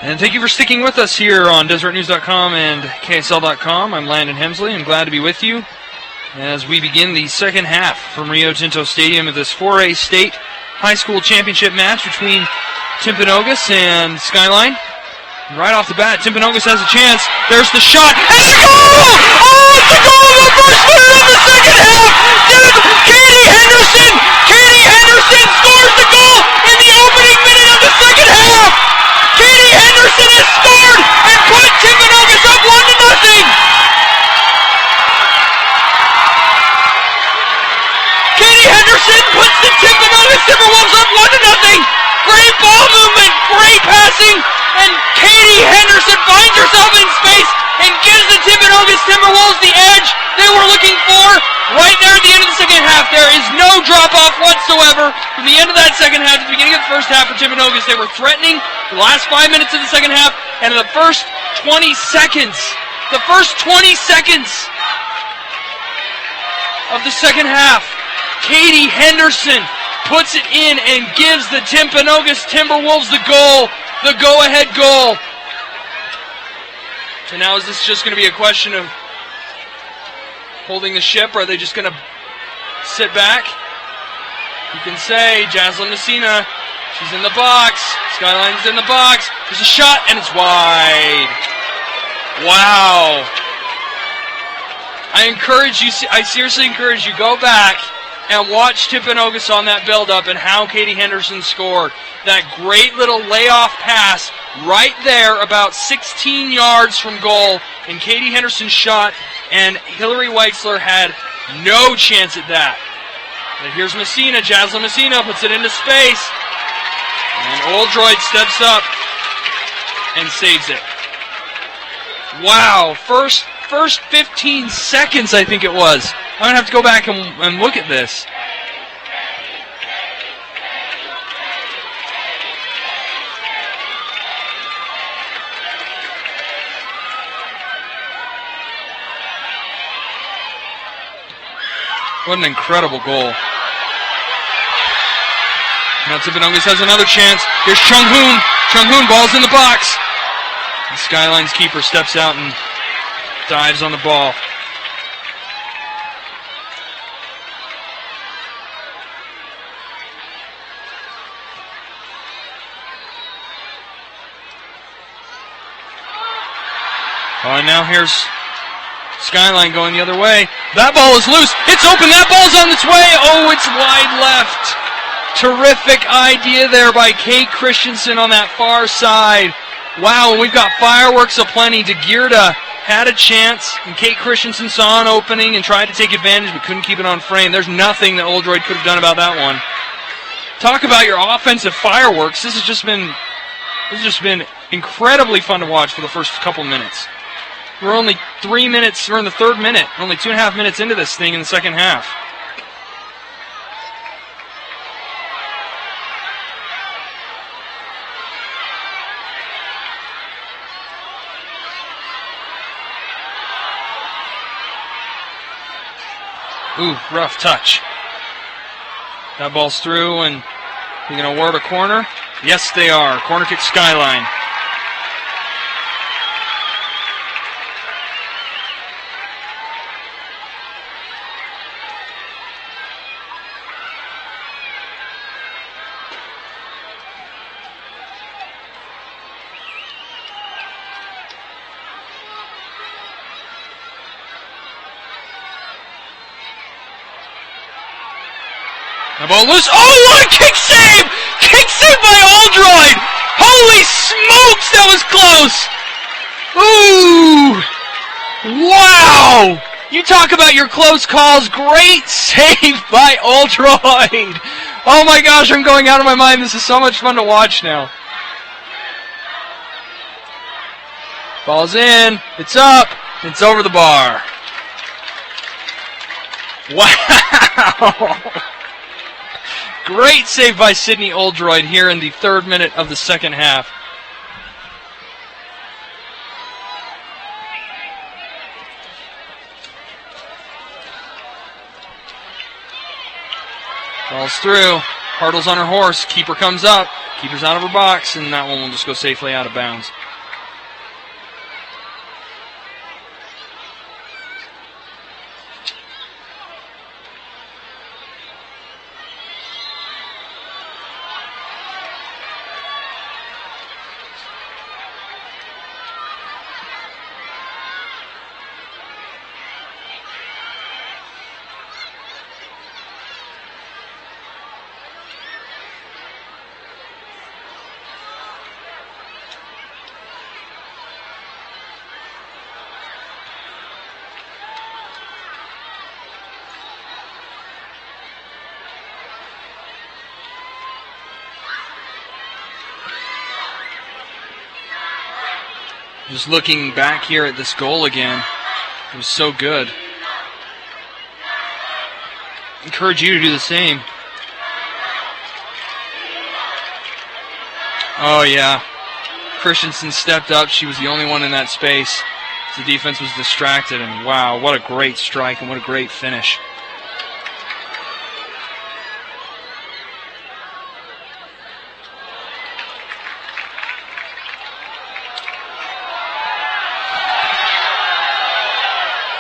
And thank you for sticking with us here on DesertNews.com and KSL.com. I'm Landon Hemsley. I'm glad to be with you as we begin the second half from Rio Tinto Stadium of this 4A State High School Championship match between Timpanogos and Skyline. Right off the bat, Timpanogos has a chance. There's the shot, and the goal! Oh, it's the goal of the first minute of the second half! Katie Henderson scores the goal in the opening minute of the second half! Katie Henderson has scored and put Timpanogos up 1-0! Katie Henderson puts the Timpanogos Timberwolves up 1-0! Great ball movement, great passing, and Katie Henderson finds herself in space and gives the Timpanogos Timberwolves the edge they were looking for right there at the end of the second half. There is no drop-off whatsoever from the end of that second half to the beginning of the first half for Timpanogos. They were threatening the last 5 minutes of the second half, and in the first 20 seconds of the second half, Katie Henderson puts it in and gives the Timpanogos Timberwolves the go-ahead goal. So now is this just going to be a question of holding the ship, or are they just going to sit back? You can say Jaslyn Messina, she's in the box. Skyline's in the box. There's a shot, and it's wide. Wow. I seriously encourage you, go back and watch Timpanogos on that build-up and how Katie Henderson scored. That great little layoff pass right there about 16 yards from goal, and Katie Henderson shot, and Hillary Weitzler had no chance at that. And here's Messina, Jaslyn Messina puts it into space, and Oldroyd steps up and saves it. Wow, first 15 seconds I think it was. I'm going to have to go back and look at this. What an incredible goal. Now Timpanogos has another chance. Here's Chung-hoon. Chung-hoon, ball's in the box. The Skyline's keeper steps out and dives on the ball. Oh, and now here's Skyline going the other way. That ball is loose. It's open. That ball's on its way. Oh, it's wide left. Terrific idea there by Kate Christensen on that far side. Wow, we've got fireworks aplenty. DeGearda had a chance, and Kate Christensen saw an opening and tried to take advantage, but couldn't keep it on frame. There's nothing that Oldroyd could have done about that one. Talk about your offensive fireworks. This has just been incredibly fun to watch for the first couple minutes. We're only 3 minutes, we're in the third minute, only 2.5 minutes into this thing in the second half. Ooh, rough touch. That ball's through, and they're going to award a corner. Yes, they are. Corner kick Skyline. The ball loose. Oh, what a kick save! Kick save by Oldroyd! Holy smokes, that was close! Ooh! Wow! You talk about your close calls. Great save by Oldroyd! Oh my gosh, I'm going out of my mind. This is so much fun to watch now. Ball's in. It's up. It's over the bar. Wow! Great save by Sydney Oldroyd here in the third minute of the second half. Ball's through. Hartle's on her horse. Keeper comes up. Keeper's out of her box, and that one will just go safely out of bounds. Just looking back here at this goal again, it was so good. Encourage you to do the same. Oh yeah, Christensen stepped up. She was the only one in that space. The defense was distracted, and wow, what a great strike and what a great finish.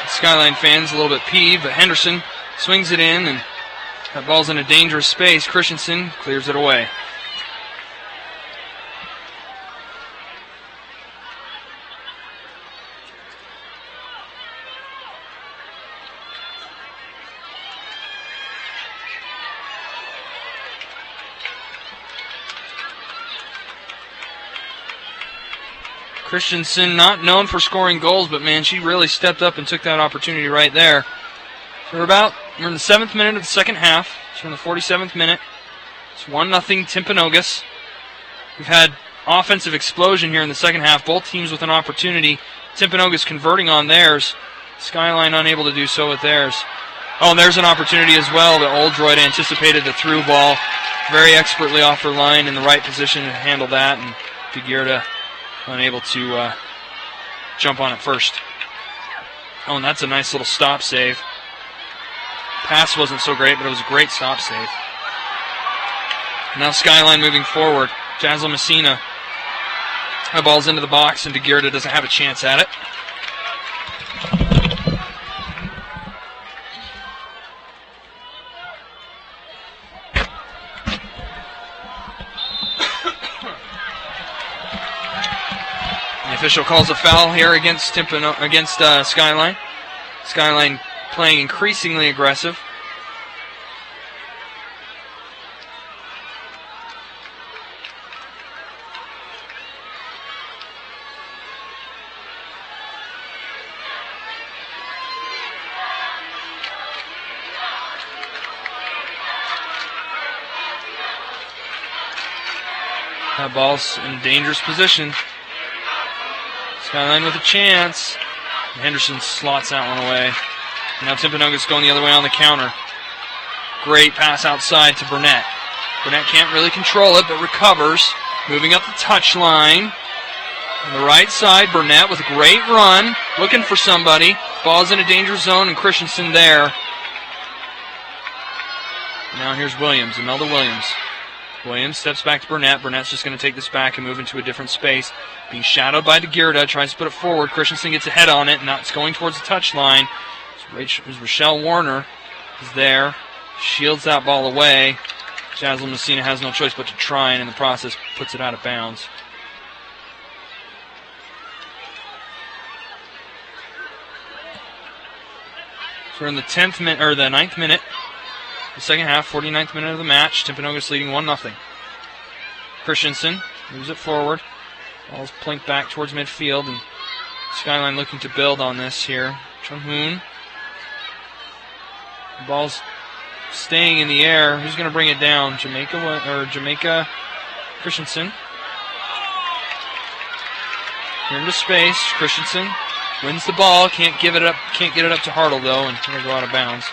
Skyline fans a little bit peeved, but Henderson swings it in, and that ball's in a dangerous space. Christensen clears it away. Christensen, not known for scoring goals, but man, she really stepped up and took that opportunity right there. So we're in the 7th minute of the second half. So we're in the 47th minute. It's 1-0 Timpanogos. We've had offensive explosion here in the second half. Both teams with an opportunity. Timpanogos converting on theirs. Skyline unable to do so with theirs. Oh, and there's an opportunity as well. The Oldroyd anticipated the through ball very expertly off her line in the right position to handle that, and Figueroa unable to jump on it first. Oh, and that's a nice little stop save. Pass wasn't so great, but it was a great stop save. Now Skyline moving forward. Jazzle Messina. The ball's into the box, and Figueroa doesn't have a chance at it. Official calls a foul here against Skyline. Skyline playing increasingly aggressive. That ball's in a dangerous position. Skyline with a chance. Henderson slots that one away. And now Timpanogos going the other way on the counter. Great pass outside to Burnett. Burnett can't really control it, but recovers. Moving up the touchline. On the right side, Burnett with a great run. Looking for somebody. Ball's in a danger zone, and Christensen there. Now here's Williams, Imelda Williams. Williams steps back to Burnett. Burnett's just going to take this back and move into a different space. Being shadowed by DeGuerda, tries to put it forward. Christensen gets a head on it, and now it's going towards the touchline. Rochelle Warner is there. Shields that ball away. Jazzle Messina has no choice but to try, and in the process puts it out of bounds. So we're in the 10th minute, or the 9th minute. The second half, 49th minute of the match. Timpanogos leading 1-0. Christensen moves it forward. Ball's plinked back towards midfield, and Skyline looking to build on this here. Chun-Hoon. The ball's staying in the air. Who's going to bring it down? Jamaica Christensen. Here into space. Christensen wins the ball. Can't get it up to Hartle though, and it'll go out of bounds.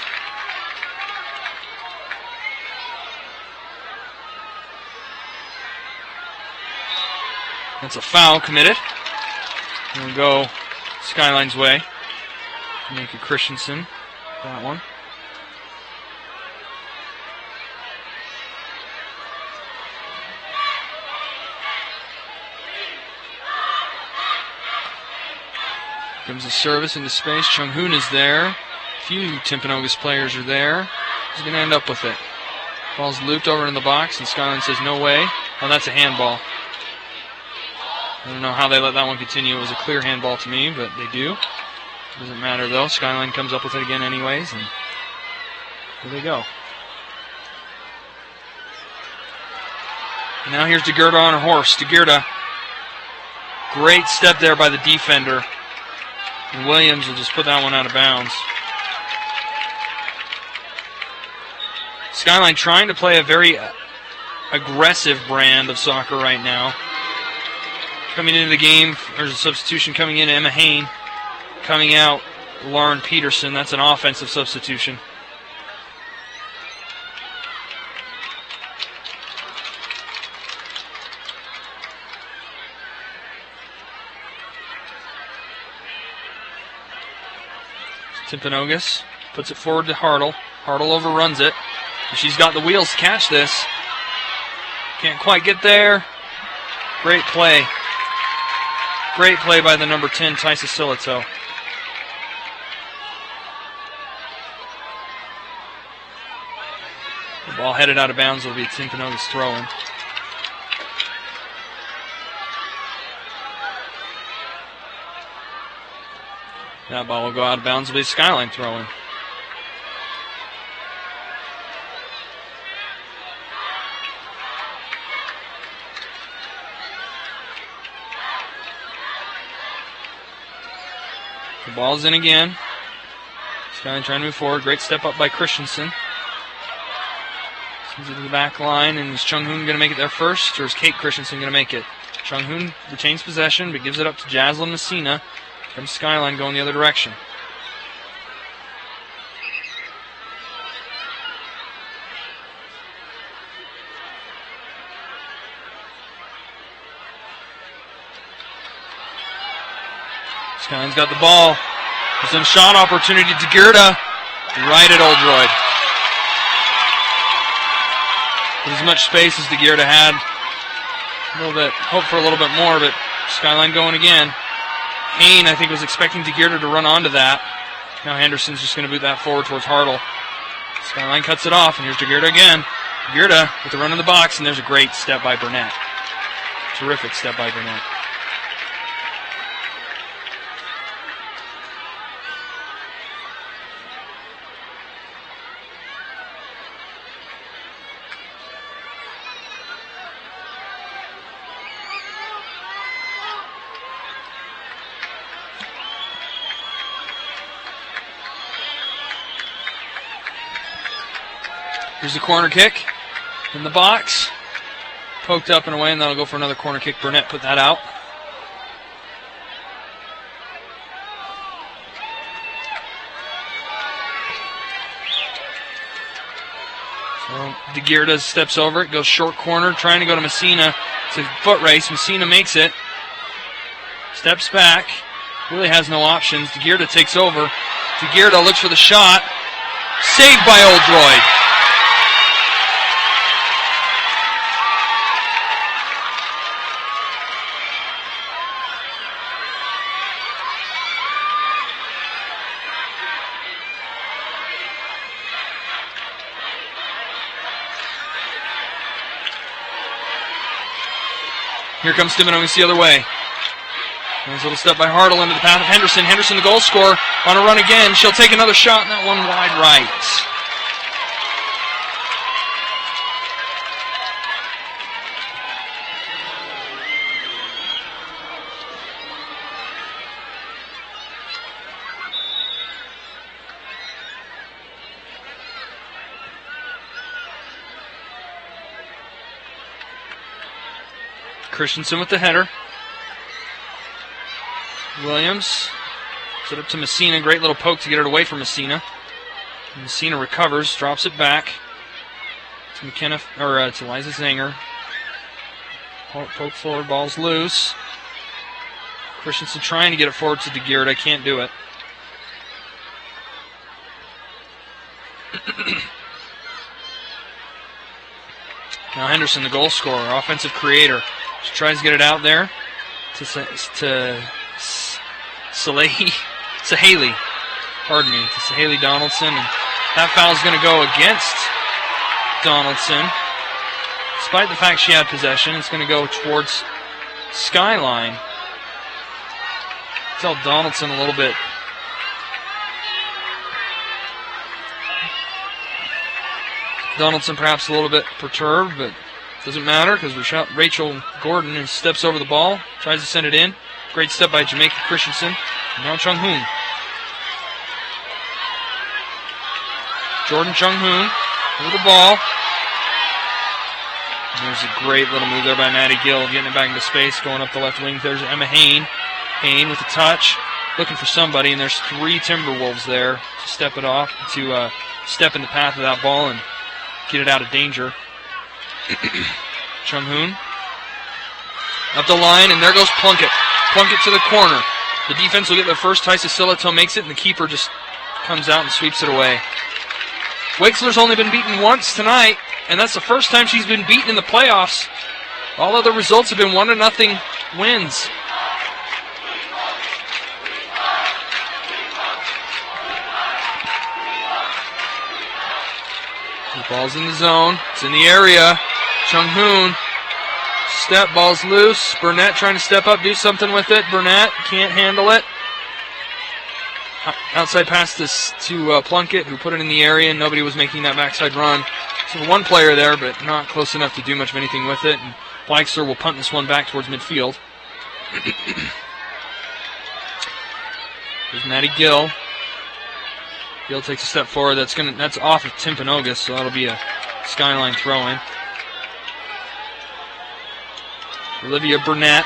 That's a foul committed. We'll go Skyline's way. Jamaica Christensen. That one. Comes the service into space. Chung-hoon is there. A few Timpanogos players are there. He's going to end up with it. Ball's looped over in the box, and Skyline says no way. Oh, that's a handball. I don't know how they let that one continue. It was a clear handball to me, but they do. Doesn't matter, though. Skyline comes up with it again anyways, and here they go. And now here's DeGurda on her horse. DeGurda, great step there by the defender. And Williams will just put that one out of bounds. Skyline trying to play a very aggressive brand of soccer right now. Coming into the game, there's a substitution coming in, Emma Hain. Coming out, Lauren Peterson. That's an offensive substitution. Timpanogos puts it forward to Hartle. Hartle overruns it. She's got the wheels to catch this. Can't quite get there. Great play. Great play by the number 10, Tysa Silito. The ball headed out of bounds will be a Timpanogos throw-in. That ball will go out of bounds. Will be a Skyline throw-in. The ball's in again. Skyline trying to move forward. Great step up by Christensen. Sends it to the back line, and is Chung-hoon going to make it there first, or is Kate Christensen going to make it? Chung-hoon retains possession, but gives it up to Jaslyn Messina. Comes Skyline going the other direction. Skyline's got the ball. There's a shot opportunity to Gerda. Right at Oldroyd. With as much space as the Gerda had. A little bit, hope for a little bit more, but Skyline going again. Hain, I think, was expecting DeGearda to run onto that. Now Henderson's just going to boot that forward towards Hartle. Skyline cuts it off, and here's DeGearda again. DeGearda with the run in the box, and there's a great step by Burnett. Terrific step by Burnett. Here's the corner kick in the box. Poked up and away, and that'll go for another corner kick. Burnett put that out. So DeGearda steps over it, goes short corner, trying to go to Messina. It's a foot race. Messina makes it. Steps back. Really has no options. DeGearda takes over. DeGearda looks for the shot. Saved by Oldroyd. Here comes Timpanogos the other way. Nice little step by Hartle into the path of Henderson. Henderson, the goal scorer, on a run again. She'll take another shot, and that one wide right. Christensen with the header. Williams set up to Messina. Great little poke to get it away from Messina. Messina recovers, drops it back to McKenna, or to Liza Zanger. Poke forward, ball's loose. Christensen trying to get it forward to DeGearda. Can't do it. Now Henderson, the goal scorer, offensive creator. She tries to get it out there to Sahaley. Pardon me. To Sahaley Donaldson. And that foul is going to go against Donaldson. Despite the fact she had possession, it's going to go towards Skyline. Tell Donaldson a little bit. Donaldson perhaps a little bit perturbed, but doesn't matter because Rachel Gordon steps over the ball, tries to send it in. Great step by Jamaica Christensen. Now Chung-hoon. Jordan Chung-hoon with the ball. And there's a great little move there by Maddie Gill, getting it back into space, going up the left wing. There's Emma Hain. Hain with a touch, looking for somebody, and there's 3 Timberwolves there to step it off, to step in the path of that ball and get it out of danger. Chung-hoon up the line, and there goes Plunkett. Plunkett to the corner. The defense will get their first. Tysa Silato makes it, and the keeper just comes out and sweeps it away. Weixler's only been beaten once tonight, and that's the first time she's been beaten in the playoffs. All other results have been 1-0 wins. The ball's in the zone. It's in the area. Chung-hoon. Step, ball's loose. Burnett trying to step up, do something with it. Burnett can't handle it. Outside pass to Plunkett, who put it in the area, and nobody was making that backside run. So one player there, but not close enough to do much of anything with it. And Weixler will punt this one back towards midfield. There's Maddie Gill. Gill takes a step forward. That's off of Timpanogos, so that'll be a Skyline throw-in. Olivia Burnett.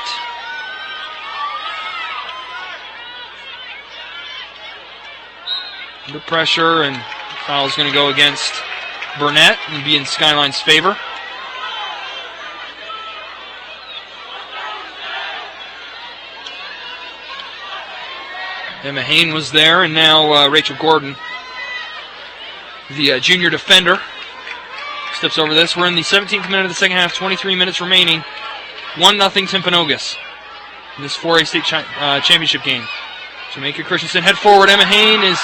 Under pressure, and foul is going to go against Burnett and be in Skyline's favor. Emma Hain was there, and now Rachel Gordon, the junior defender, steps over this. We're in the 17th minute of the second half, 23 minutes remaining. 1-0 Timpanogos in this 4A state championship game. Jamaica Christensen head forward. Emma Hain is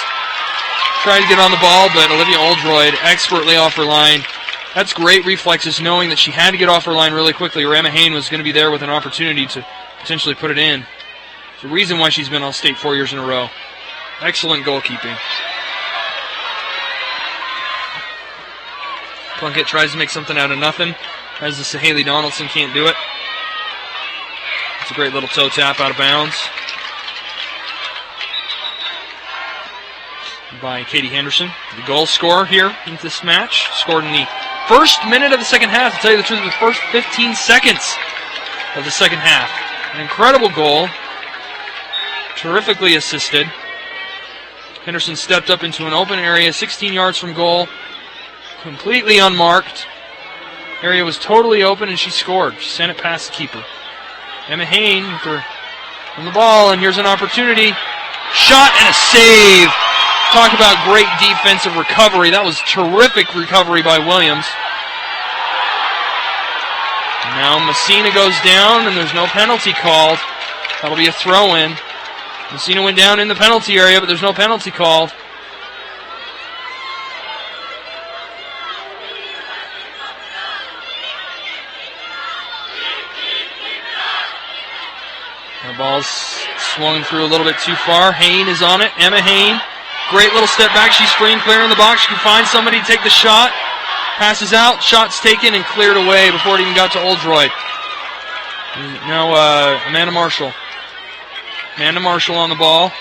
trying to get on the ball, but Olivia Oldroyd expertly off her line. That's great reflexes, knowing that she had to get off her line really quickly, or Emma Hain was going to be there with an opportunity to potentially put it in. It's the reason why she's been All-State 4 years in a row. Excellent goalkeeping. Plunkett tries to make something out of nothing. As the Sahaley Donaldson can't do it. It's a great little toe tap out of bounds by Katie Henderson. The goal scorer here in this match. Scored in the first minute of the second half. To tell you the truth, the first 15 seconds of the second half. An incredible goal. Terrifically assisted. Henderson stepped up into an open area, 16 yards from goal. Completely unmarked. Area was totally open, and she scored. She sent it past the keeper. Emma Hain with her on the ball, and here's an opportunity. Shot and a save. Talk about great defensive recovery. That was terrific recovery by Williams. Now Messina goes down, and there's no penalty called. That'll be a throw-in. Messina went down in the penalty area, but there's no penalty called. The ball's swung through a little bit too far. Hain is on it. Emma Hain. Great little step back. She's free and clear in the box. She can find somebody to take the shot. Passes out. Shot's taken and cleared away before it even got to Oldroyd. Now Amanda Marshall. Amanda Marshall on the ball.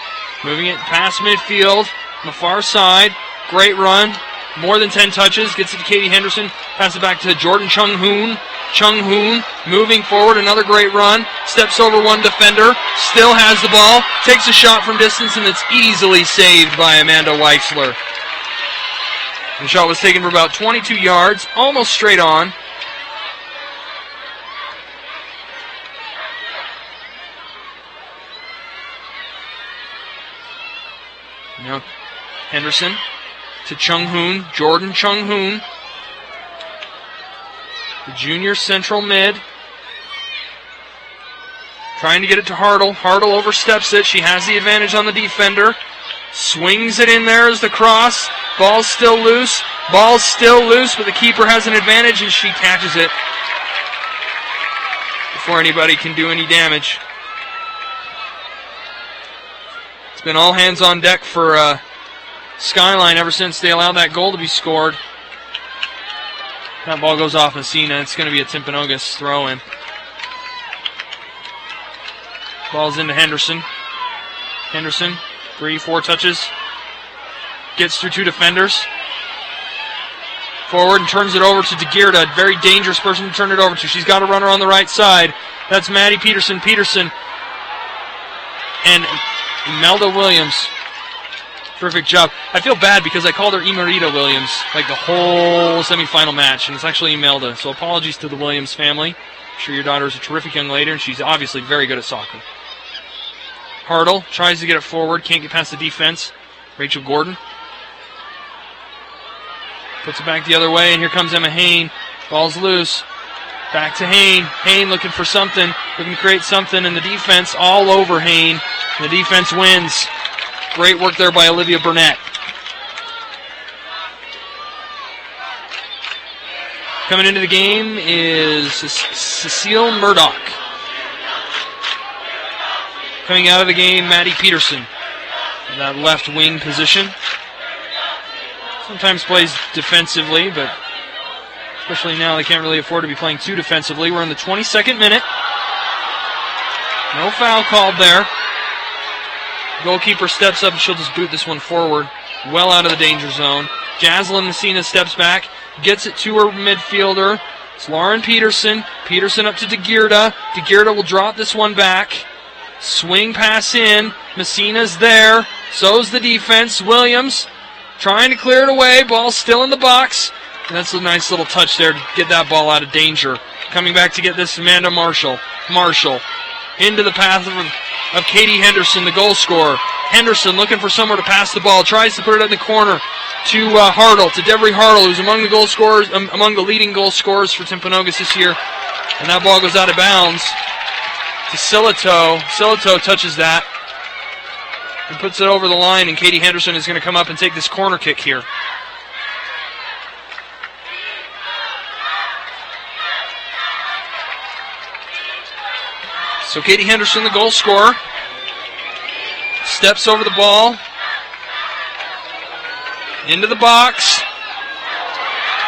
Moving it past midfield on the far side. Great run. More than 10 touches. Gets it to Katie Henderson. Passes it back to Jordan Chung-hoon. Chung-hoon moving forward. Another great run. Steps over one defender. Still has the ball. Takes a shot from distance, and it's easily saved by Amanda Weixler. The shot was taken for about 22 yards. Almost straight on. Now Henderson to Chung-hoon. Jordan Chung-hoon. The junior central mid. Trying to get it to Hartle. Hartle oversteps it. She has the advantage on the defender. Swings it in there as the cross. Ball's still loose. Ball's still loose, but the keeper has an advantage, and she catches it before anybody can do any damage. It's been all hands on deck for Skyline ever since they allowed that goal to be scored. That ball goes off Messina. It's going to be a Timpanogos throw-in. Ball's into Henderson. Henderson, 3-4 touches. Gets through two defenders. Forward and turns it over to DeGearda. Very dangerous person to turn it over to. She's got a runner on the right side. That's Maddie Peterson. Peterson and Imelda Williams. Terrific job. I feel bad because I called her Emerita Williams like the whole semifinal match, and it's actually Imelda. So apologies to the Williams family. I'm sure your daughter is a terrific young lady, and she's obviously very good at soccer. Hartle tries to get it forward. Can't get past the defense. Rachel Gordon puts it back the other way, and here comes Emma Hain. Ball's loose. Back to Hain. Hain looking for something, looking to create something, and the defense all over Hain. The defense wins. Great work there by Olivia Burnett. Coming into the game is Cecile Murdoch. Coming out of the game, Maddie Peterson. In that left wing position. Sometimes plays defensively, but especially now they can't really afford to be playing too defensively. We're in the 22nd minute. No foul called there. Goalkeeper steps up and she'll just boot this one forward. Well out of the danger zone. Jaslyn Messina steps back. Gets it to her midfielder. It's Lauren Peterson. Peterson up to DeGearda. DeGearda will drop this one back. Swing pass in. Messina's there. So's the defense. Williams trying to clear it away. Ball still in the box. And that's a nice little touch there to get that ball out of danger. Coming back to get this, Amanda Marshall. Marshall into the path of Katie Henderson, the goal scorer. Henderson looking for somewhere to pass the ball. Tries to put it in the corner to Hartle, to Devery Hartle, who's among the goal scorers, among the leading goal scorers for Timpanogos this year. And that ball goes out of bounds to Silito. Silito touches that and puts it over the line, and Katie Henderson is going to come up and take this corner kick here. So Katie Henderson, the goal scorer, steps over the ball, into the box,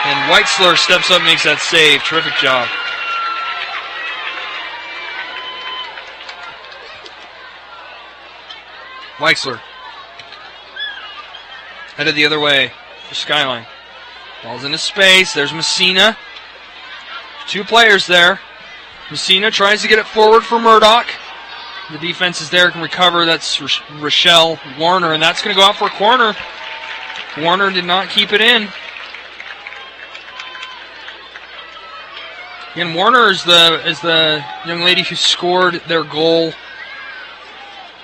and Weitzler steps up and makes that save. Terrific job. Weitzler headed the other way for Skyline. Ball's into space. There's Messina. Two players there. Messina tries to get it forward for Murdoch. The defense is there, can recover. That's Rochelle Warner, and that's going to go out for a corner. Warner did not keep it in. Again, Warner is the young lady who scored their goal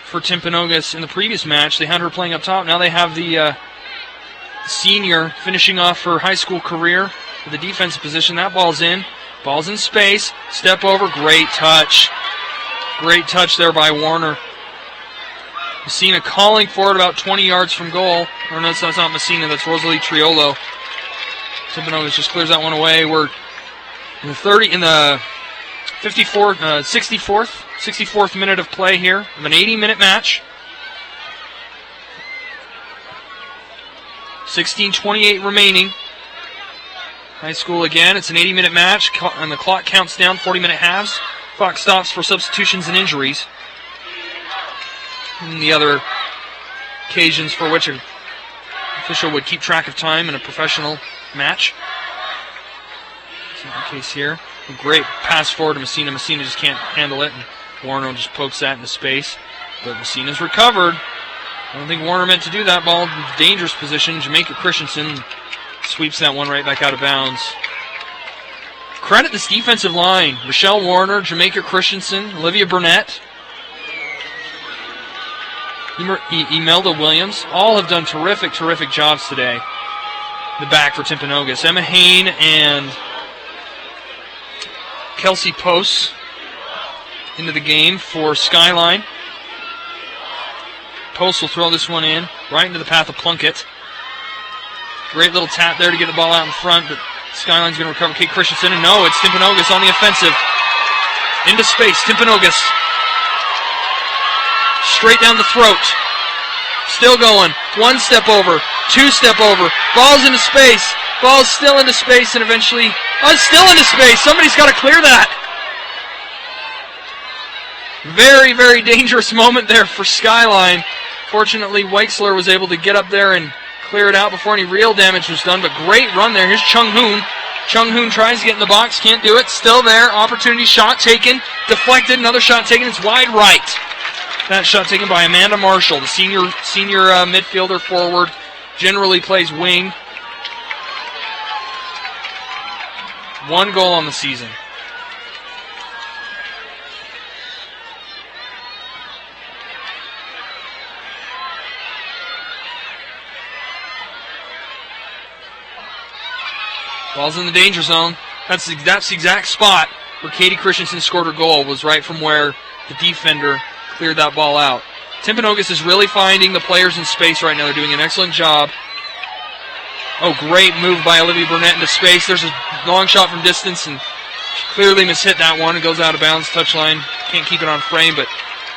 for Timpanogos in the previous match. They had her playing up top. Now they have the senior finishing off her high school career with the defensive position. That ball's in. Ball's in space. Step over. Great touch. Great touch there by Warner. Messina calling for it about 20 yards from goal. Or no, that's not Messina. That's Rosalie Triolo. Timpanogos just clears that one away. We're in the 64th minute of play here of an 80-minute match. 16:28 remaining. High school again. It's an 80-minute match, and the clock counts down 40-minute halves. Clock stops for substitutions and injuries. And the other occasions for which an official would keep track of time in a professional match. That's not the case here. A great pass forward to Messina. Messina just can't handle it, and Warner just pokes that into space. But Messina's recovered. I don't think Warner meant to do that. Ball in dangerous position. Jamaica Christensen sweeps that one right back out of bounds. Credit this defensive line. Rochelle Warner, Jamaica Christensen, Olivia Burnett, Imelda Williams. All have done terrific jobs today. The back for Timpanogos. Emma Hain and Kelsey Post into the game for Skyline. Post will throw this one in, right into the path of Plunkett. Great little tap there to get the ball out in front, but Skyline's going to recover Kate Christensen, and no, it's Timpanogos on the offensive. Into space, Timpanogos. Straight down the throat. Still going. One step over, two step over. Ball's into space. Ball's still into space, and eventually, still into space. Somebody's got to clear that. Very, very dangerous moment there for Skyline. Fortunately, Weixler was able to get up there and clear it out before any real damage was done, but great run there. Here's Chung Hoon. Chung Hoon tries to get in the box, can't do it. Still there. Opportunity shot taken. Deflected. Another shot taken. It's wide right. That shot taken by Amanda Marshall, the senior midfielder forward. Generally plays wing. 1 goal on the season. Ball's in the danger zone. That's the exact spot where Katie Christensen scored her goal, was right from where the defender cleared that ball out. Timpanogos is really finding the players in space right now. They're doing an excellent job. Oh, great move by Olivia Burnett into space. There's a long shot from distance, and she clearly mishit that one. It goes out of bounds, touchline. Can't keep it on frame, but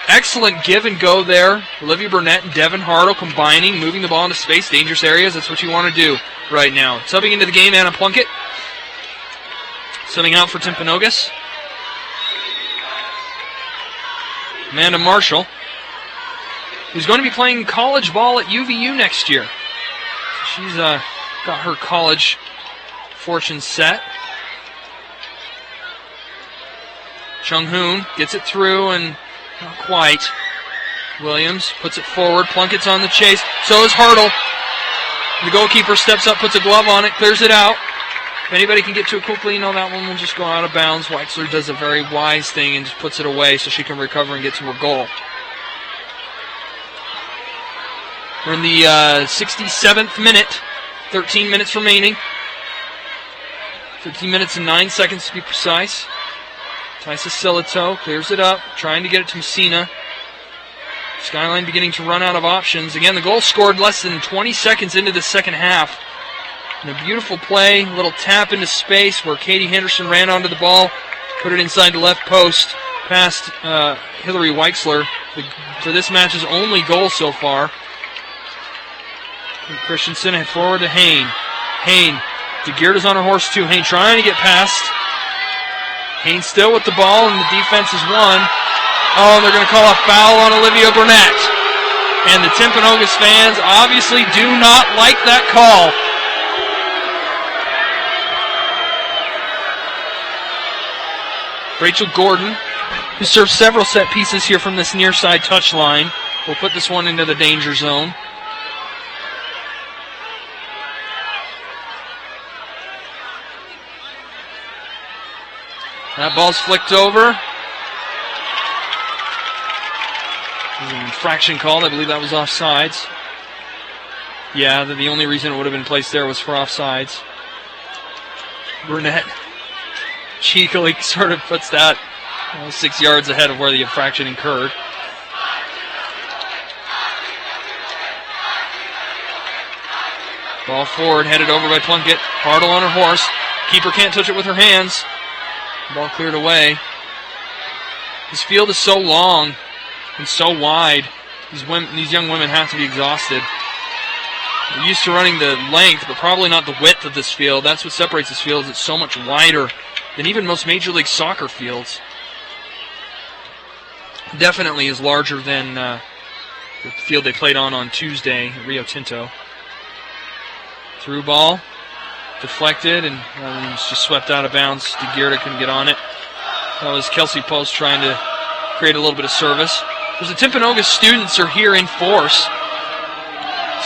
excellent give and go there. Olivia Burnett and Devin Hartle combining, moving the ball into space, dangerous areas. That's what you want to do right now. Subbing into the game, Anna Plunkett. Subbing out for Timpanogos. Amanda Marshall, who's going to be playing college ball at UVU next year. She's got her college fortune set. Chung Hoon gets it through and not quite. Williams puts it forward. Plunkett's on the chase. So is Hartle. The goalkeeper steps up, puts a glove on it, clears it out. If anybody can get to it quickly, that one will just go out of bounds. Weixler does a very wise thing and just puts it away so she can recover and get to her goal. We're in the 67th minute. 13 minutes remaining. 13 minutes and 9 seconds to be precise. Tysa Silito clears it up, trying to get it to Messina. Skyline beginning to run out of options. Again, the goal scored less than 20 seconds into the second half. And a beautiful play, a little tap into space where Katie Henderson ran onto the ball, put it inside the left post, past Hillary Weixler. For this match's only goal so far. Christensen forward to Hain. Hain, DeGeerda's on her horse too. Hain trying to get past. Hain still with the ball, and the defense is won. Oh, they're going to call a foul on Olivia Burnett. And the Timpanogos fans obviously do not like that call. Rachel Gordon, who served several set pieces here from this near side touchline, will put this one into the danger zone. That ball's flicked over. There's an infraction called. I believe that was offsides. Yeah, the only reason it would have been placed there was for offsides. Burnett cheekily sort of puts that 6 yards ahead of where the infraction occurred. Ball forward, headed over by Plunkett. Hartle on her horse. Keeper can't touch it with her hands. Ball cleared away. This field is so long and so wide. These young women have to be exhausted. They're used to running the length, but probably not the width of this field. That's what separates this field. It's so much wider than even most Major League Soccer fields. Definitely is larger than the field they played on Tuesday at Rio Tinto. Through ball. Deflected, and it was just swept out of bounds. DeGeerda couldn't get on it. That was Kelsey Post trying to create a little bit of service. There's the Timpanogos students are here in force.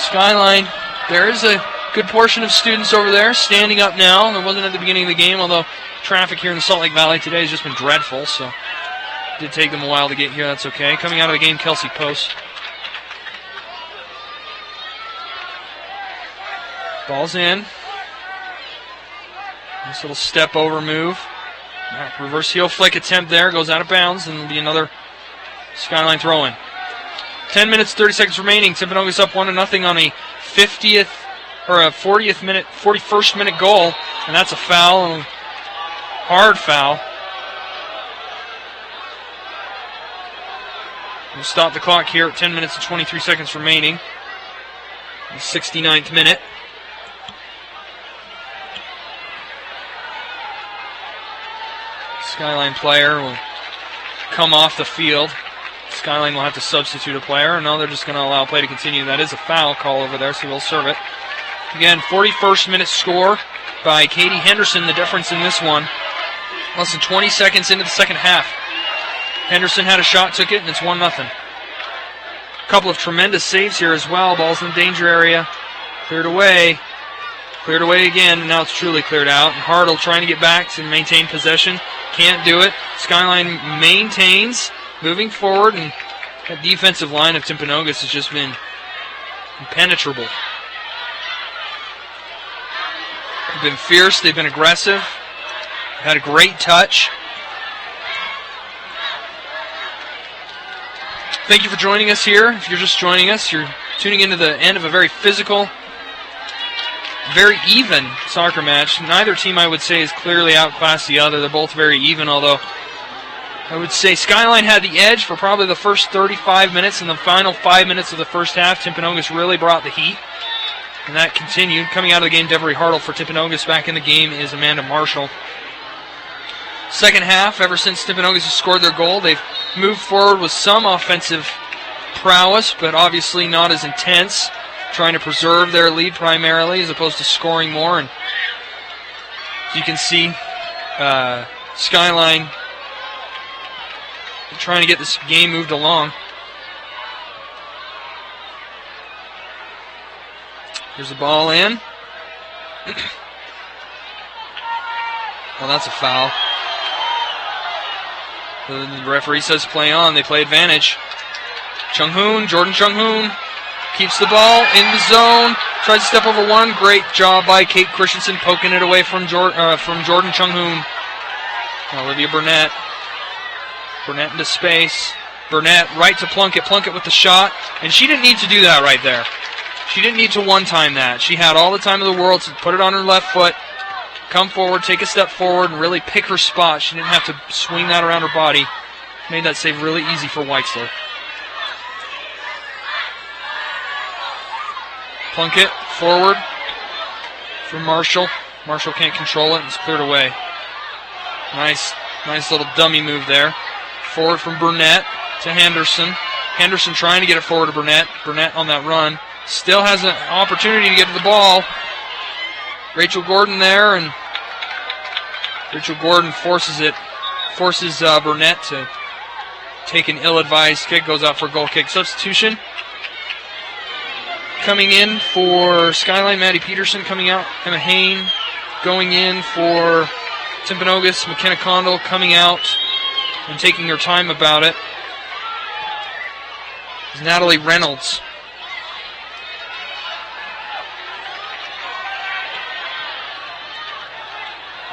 Skyline, there is a good portion of students over there standing up now. There wasn't at the beginning of the game, although traffic here in the Salt Lake Valley today has just been dreadful, so it did take them a while to get here. That's okay. Coming out of the game, Kelsey Post. Ball's in. Nice little step over move. Reverse heel flick attempt there. Goes out of bounds, and it'll be another Skyline throw-in. 10 minutes, 30 seconds remaining. Timpanogos up 1-0 on a 50th or a 41st minute goal, and that's a foul, a hard foul. We'll stop the clock here at 10 minutes and 23 seconds remaining. The 69th minute. Skyline player will come off the field. Skyline will have to substitute a player. No, they're just going to allow play to continue. That is a foul call over there, so we'll serve it. Again, 41st minute score by Katie Henderson. The difference in this one, less than 20 seconds into the second half. Henderson had a shot, took it, and it's 1-0. A couple of tremendous saves here as well. Ball's in the danger area. Cleared away. Cleared away again, and now it's truly cleared out. And Hartle trying to get back to maintain possession. Can't do it. Skyline maintains, moving forward, and that defensive line of Timpanogos has just been impenetrable. They've been fierce. They've been aggressive. Had a great touch. Thank you for joining us here. If you're just joining us, you're tuning into the end of a very physical, very even soccer match. Neither team, I would say, is clearly outclassed the other. They're both very even, although I would say Skyline had the edge for probably the first 35 minutes. In the final 5 minutes of the first half, Timpanogos really brought the heat, and that continued. Coming out of the game, Devery Hartle. For Timpanogos. Back in the game is Amanda Marshall. Second half, ever since Timpanogos has scored their goal, they've moved forward with some offensive prowess, but obviously not as intense, trying to preserve their lead primarily as opposed to scoring more. And as you can see, Skyline trying to get this game moved along. Here's the ball in. Well, that's a foul. The referee says play on. They play advantage. Jordan Chung-hoon keeps the ball in the zone. Tries to step over one. Great job by Kate Christensen poking it away from Jordan Chung-hoon. Olivia Burnett. Burnett into space. Burnett right to Plunkett. Plunkett with the shot. And she didn't need to do that right there. She didn't need to one-time that. She had all the time in the world to put it on her left foot, come forward, take a step forward, and really pick her spot. She didn't have to swing that around her body. Made that save really easy for Weixler. Plunkett forward for Marshall. Marshall can't control it, and it's cleared away. Nice little dummy move there. Forward from Burnett to Henderson. Henderson trying to get it forward to Burnett. Burnett on that run. Still has an opportunity to get to the ball. Rachel Gordon there, and Rachel Gordon forces Burnett to take an ill-advised kick. Goes out for a goal kick substitution. Coming in for Skyline, Maddie Peterson. Coming out, Emma Hain. Going in for Timpanogos, McKenna Condell coming out and taking her time about it is Natalie Reynolds.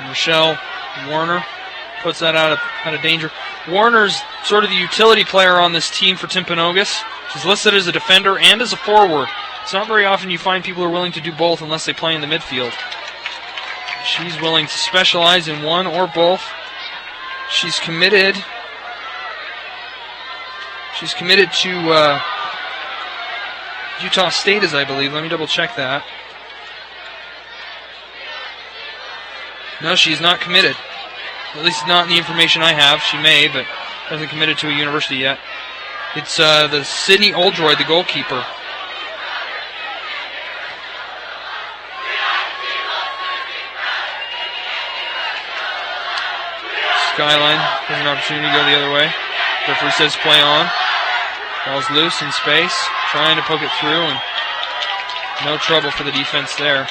Michelle Warner puts that out of danger. Warner's sort of the utility player on this team for Timpanogos. She's listed as a defender and as a forward. It's not very often you find people who are willing to do both unless they play in the midfield. She's willing to specialize in one or both. She's committed to Utah State, as I believe. Let me double check that. No, she's not committed. At least not in the information I have. She may, but hasn't committed to a university yet. It's the Sydney Oldroyd, the goalkeeper. Skyline has an opportunity to go the other way. Referee says play on. Ball's loose in space. Trying to poke it through, and no trouble for the defense there.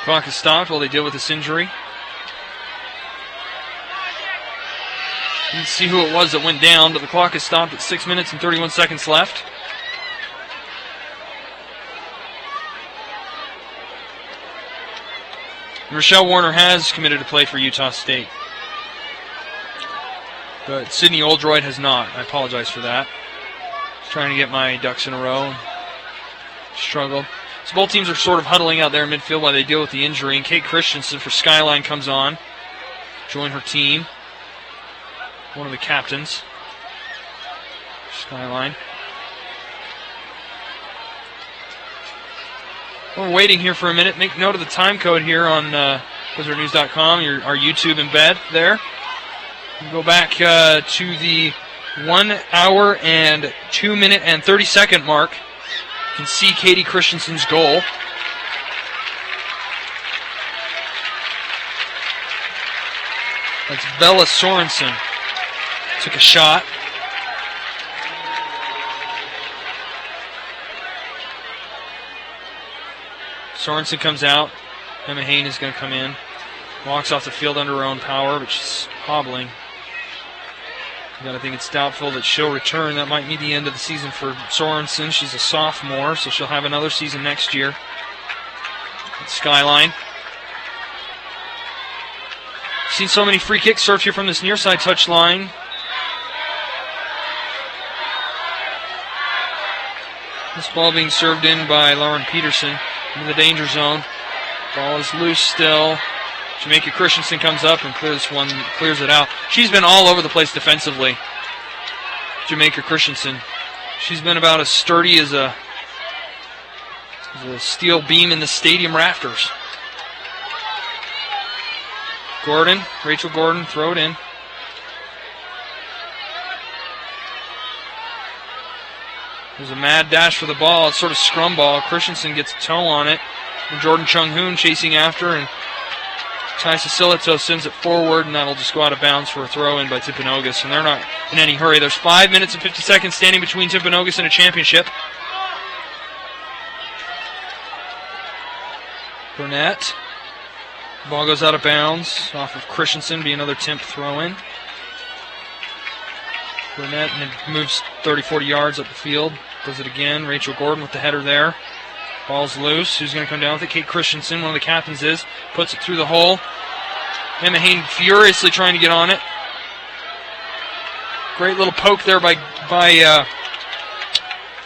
Clock is stopped while they deal with this injury. Didn't see who it was that went down, but the clock is stopped at 6 minutes and 31 seconds left. Rochelle Warner has committed to play for Utah State, but Sydney Oldroyd has not. I apologize for that. Just trying to get my ducks in a row. Struggled. So both teams are sort of huddling out there in midfield while they deal with the injury. And Kate Christensen for Skyline comes on, join her team. One of the captains. Skyline. We're waiting here for a minute. Make note of the time code here on WizardNews.com, our YouTube embed there. We'll go back to the 1 hour and 2 minute and 30 second mark. You can see Katie Christensen's goal. That's Bella Sorensen. Took a shot. Sorensen comes out. Emma Hain is going to come in. Walks off the field under her own power, but she's hobbling. I think it's doubtful that she'll return. That might be the end of the season for Sorensen. She's a sophomore, so she'll have another season next year at Skyline. Seen so many free kicks served here from this near side touch line. This ball being served in by Lauren Peterson into the danger zone. Ball is loose still. Jamaica Christensen comes up and clears it out. She's been all over the place defensively. Jamaica Christensen. She's been about as sturdy as a steel beam in the stadium rafters. Gordon, Rachel Gordon, throw it in. There's a mad dash for the ball. It's sort of scrum ball. Christensen gets a toe on it. And Jordan Chung-hoon chasing after, and Tysa Silito sends it forward, and that'll just go out of bounds for a throw-in by Timpanogos, and they're not in any hurry. There's 5 minutes and 50 seconds standing between Timpanogos and a championship. Burnett. Ball goes out of bounds off of Christensen, be another Timp throw-in. Burnett moves 30-40 yards up the field. Does it again. Rachel Gordon with the header there. Ball's loose. Who's going to come down with it? Kate Christensen, one of the captains is. Puts it through the hole. Emma Hain furiously trying to get on it. Great little poke there by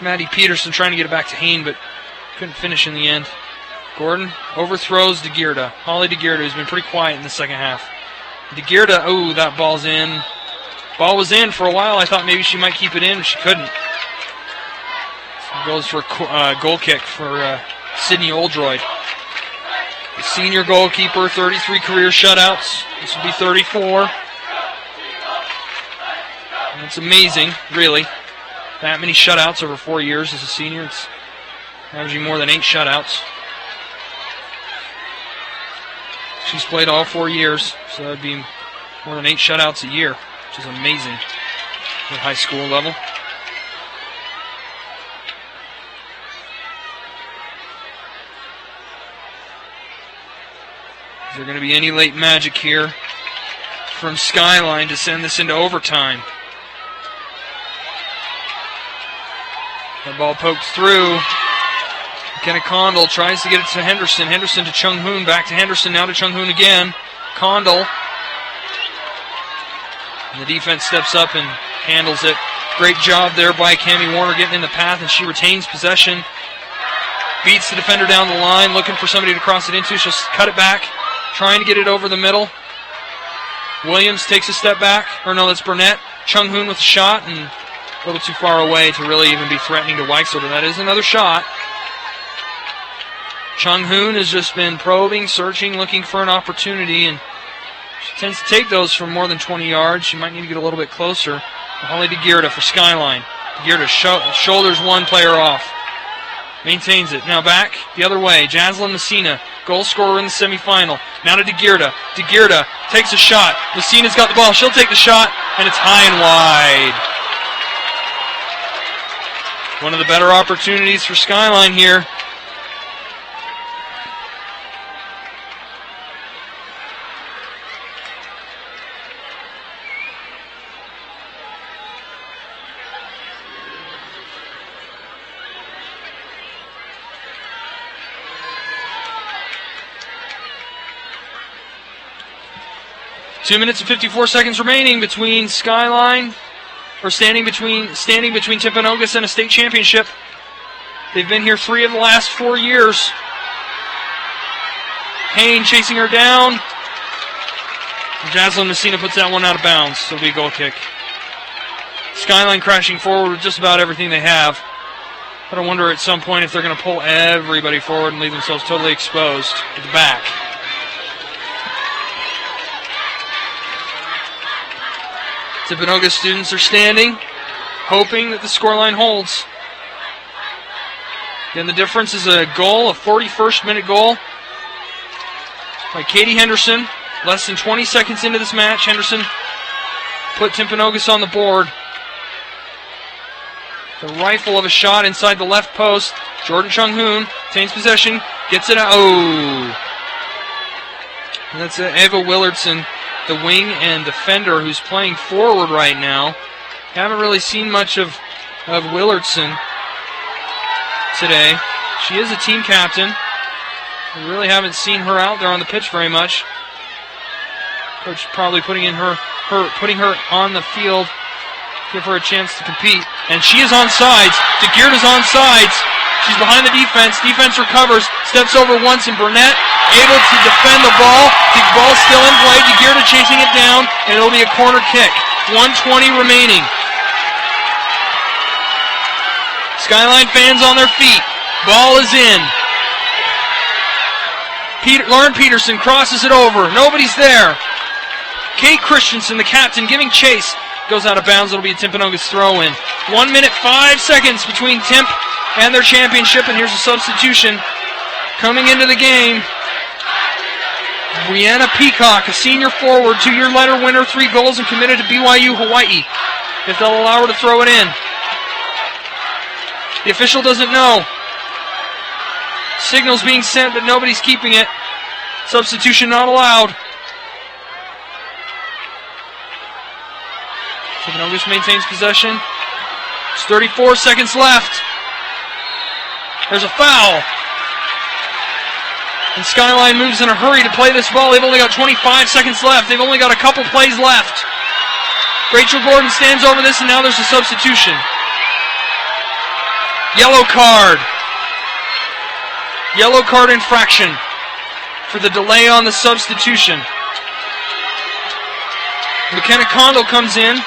Maddie Peterson trying to get it back to Hain, but couldn't finish in the end. Gordon overthrows DeGearda. Holly DeGearda, who's been pretty quiet in the second half. DeGearda, oh, that ball's in. Ball was in for a while. I thought maybe she might keep it in, but she couldn't. So goes for a goal kick for Sydney Oldroyd. The senior goalkeeper, 33 career shutouts. This would be 34. And it's amazing, really. That many shutouts over 4 years as a senior. It's averaging more than 8 shutouts. She's played all 4 years, so that would be more than 8 shutouts a year, which is amazing at high school level. Is there going to be any late magic here from Skyline to send this into overtime? That ball poked through. McKenna Condell tries to get it to Henderson. Henderson to Chung-hoon. Back to Henderson. Now to Chung-hoon again. Condell. And the defense steps up and handles it. Great job there by Cammie Warner getting in the path, and she retains possession. Beats the defender down the line, looking for somebody to cross it into. She'll cut it back, trying to get it over the middle. Williams takes a step back. Or no, that's Burnett. Chung-hoon with a shot, and a little too far away to really even be threatening to Weichsel, but that is another shot. Chung-hoon has just been probing, searching, looking for an opportunity, and she tends to take those from more than 20 yards. She might need to get a little bit closer. Holly DeGearda for Skyline. DeGearda shoulders one player off. Maintains it. Now back the other way. Jaslyn Messina, goal scorer in the semifinal. Now to DeGearda. DeGearda takes a shot. Messina's got the ball. She'll take the shot, and it's high and wide. One of the better opportunities for Skyline here. 2 minutes and 54 seconds remaining between Skyline, or standing between Timpanogos and a state championship. They've been here 3 of the last 4 years. Hain chasing her down. Jaslyn Messina puts that one out of bounds, so it'll be a goal kick. Skyline crashing forward with just about everything they have. But I wonder at some point if they're going to pull everybody forward and leave themselves totally exposed at the back. Timpanogos students are standing, hoping that the scoreline holds. Again, the difference is a goal, a 41st minute goal by Katie Henderson. Less than 20 seconds into this match, Henderson put Timpanogos on the board. The rifle of a shot inside the left post. Jordan Chung-hoon obtains possession, gets it out. Oh! And that's Ava Willardson, the wing and defender who's playing forward right now. Haven't really seen much of Willardson today. She is a team captain. We really haven't seen her out there on the pitch very much. Coach probably putting her on the field, give her a chance to compete. And she is on sides. DeGeerta's on sides. She's behind the defense. Defense recovers, steps over once, and Burnett able to defend the ball. The ball's still in play. DeGeerta chasing it down, and it'll be a corner kick. 1:20 remaining. Skyline fans on their feet. Ball is in. Lauren Peterson crosses it over. Nobody's there. Kate Christensen, the captain, giving chase. Goes out of bounds. It'll be a Timpanogos throw in. 1 minute, 5 seconds between Timp and their championship, and here's a substitution coming into the game. Brianna Peacock, a senior forward, 2-year letter winner, 3 goals, and committed to BYU Hawaii. If they'll allow her to throw it in. The official doesn't know. Signals being sent, but nobody's keeping it. Substitution not allowed. Timpanogos maintains possession. There's 34 seconds left. There's a foul. And Skyline moves in a hurry to play this ball. They've only got 25 seconds left. They've only got a couple plays left. Rachel Gordon stands over this, and now there's a substitution. Yellow card. Yellow card infraction for the delay on the substitution. McKenna Condell comes in.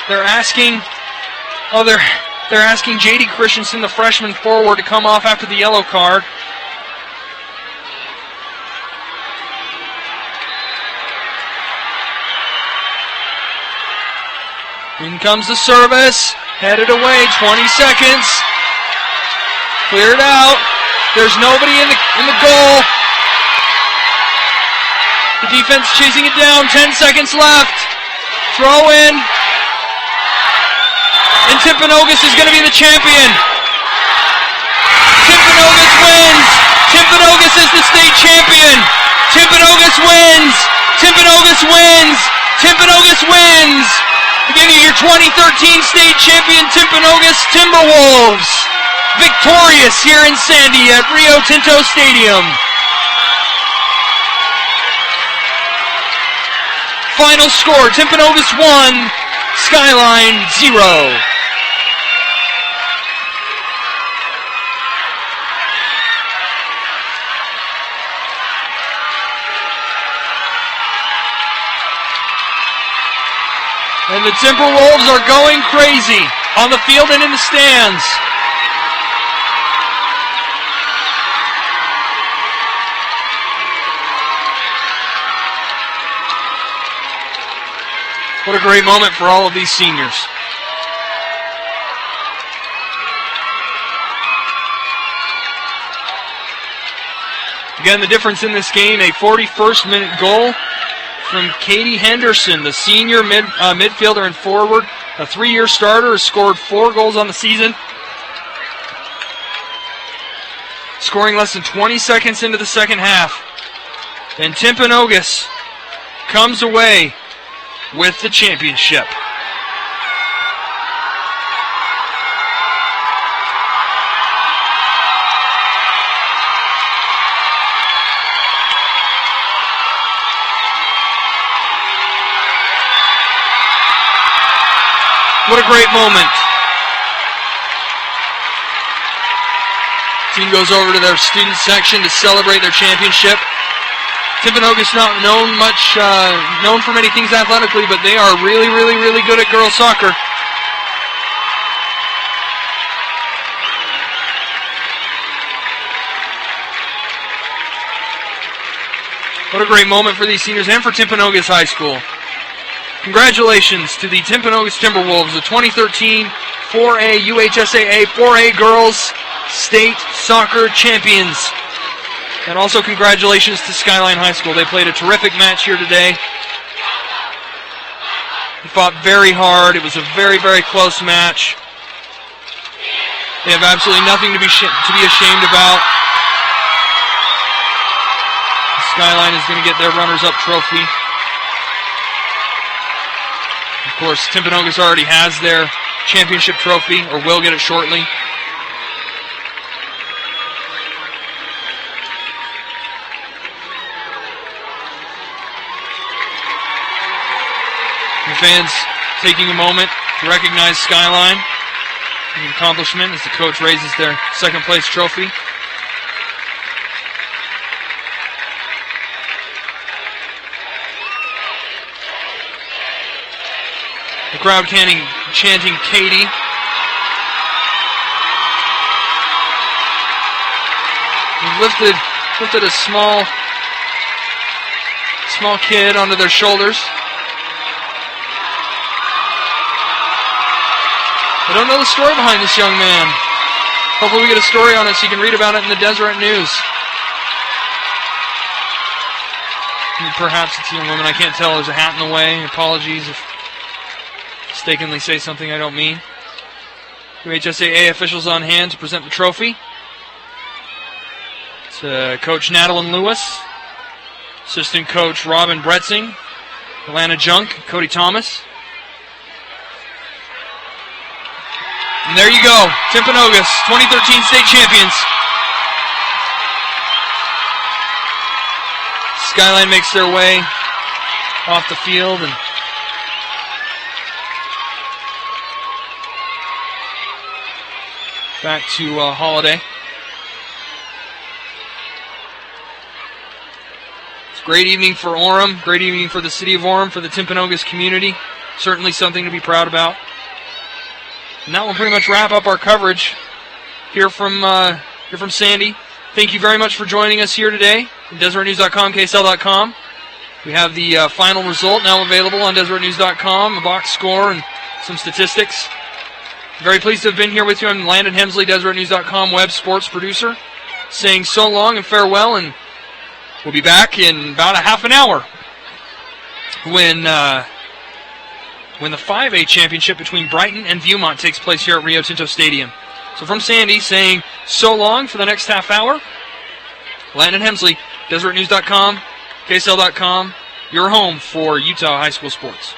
They're asking J.D. Christensen, the freshman forward, to come off after the yellow card. In comes the service, headed away, 20 seconds. Cleared out. There's nobody in the goal. The defense chasing it down, 10 seconds left. Throw in. And Timpanogos is going to be the champion. Timpanogos wins. Timpanogos is the state champion. Timpanogos wins. Timpanogos wins. Timpanogos wins. Give you your 2013 state champion Timpanogos Timberwolves. Victorious here in Sandy at Rio Tinto Stadium. Final score, Timpanogos 1, Skyline 0. And the Timberwolves are going crazy on the field and in the stands. What a great moment for all of these seniors. Again, the difference in this game, a 41st minute goal from Katie Henderson, the senior midfielder and forward. A 3-year starter, has scored 4 goals on the season. Scoring less than 20 seconds into the second half. And Timpanogos comes away with the championship. What a great moment. Team goes over to their student section to celebrate their championship. Timpanogos not known for many things athletically, but they are really, really, really good at girls soccer. What a great moment for these seniors and for Timpanogos High School. Congratulations to the Timpanogos Timberwolves, the 2013 4A UHSAA 4A Girls State Soccer Champions. And also congratulations to Skyline High School. They played a terrific match here today. They fought very hard. It was a very, very close match. They have absolutely nothing to be ashamed about. Skyline is going to get their runners-up trophy. Of course, Timpanogos already has their championship trophy, or will get it shortly. The fans taking a moment to recognize Skyline and the accomplishment as the coach raises their second-place trophy. The crowd chanting Katie. They've lifted a small kid onto their shoulders. I don't know the story behind this young man. Hopefully we get a story on it so you can read about it in the Deseret News. Perhaps it's a young woman. I can't tell. There's a hat in the way. Apologies if mistakenly say something I don't mean. UHSAA officials on hand to present the trophy. It's Coach Nadeline Lewis, assistant coach Robin Bretzing, Atlanta Junk, Cody Thomas. And there you go, Timpanogos, 2013 state champions. Skyline makes their way off the field and back to Holiday. It's a great evening for Orem, great evening for the city of Orem, for the Timpanogos community. Certainly something to be proud about. And that will pretty much wrap up our coverage here from Sandy. Thank you very much for joining us here today at DeseretNews.com, KSL.com. We have the final result now available on DeseretNews.com, a box score and some statistics. Very pleased to have been here with you. I'm Landon Hemsley, DeseretNews.com web sports producer, saying so long and farewell, and we'll be back in about a half an hour when the 5A championship between Brighton and Viewmont takes place here at Rio Tinto Stadium. So from Sandy, saying so long for the next half hour, Landon Hemsley, DeseretNews.com, KSL.com, your home for Utah high school sports.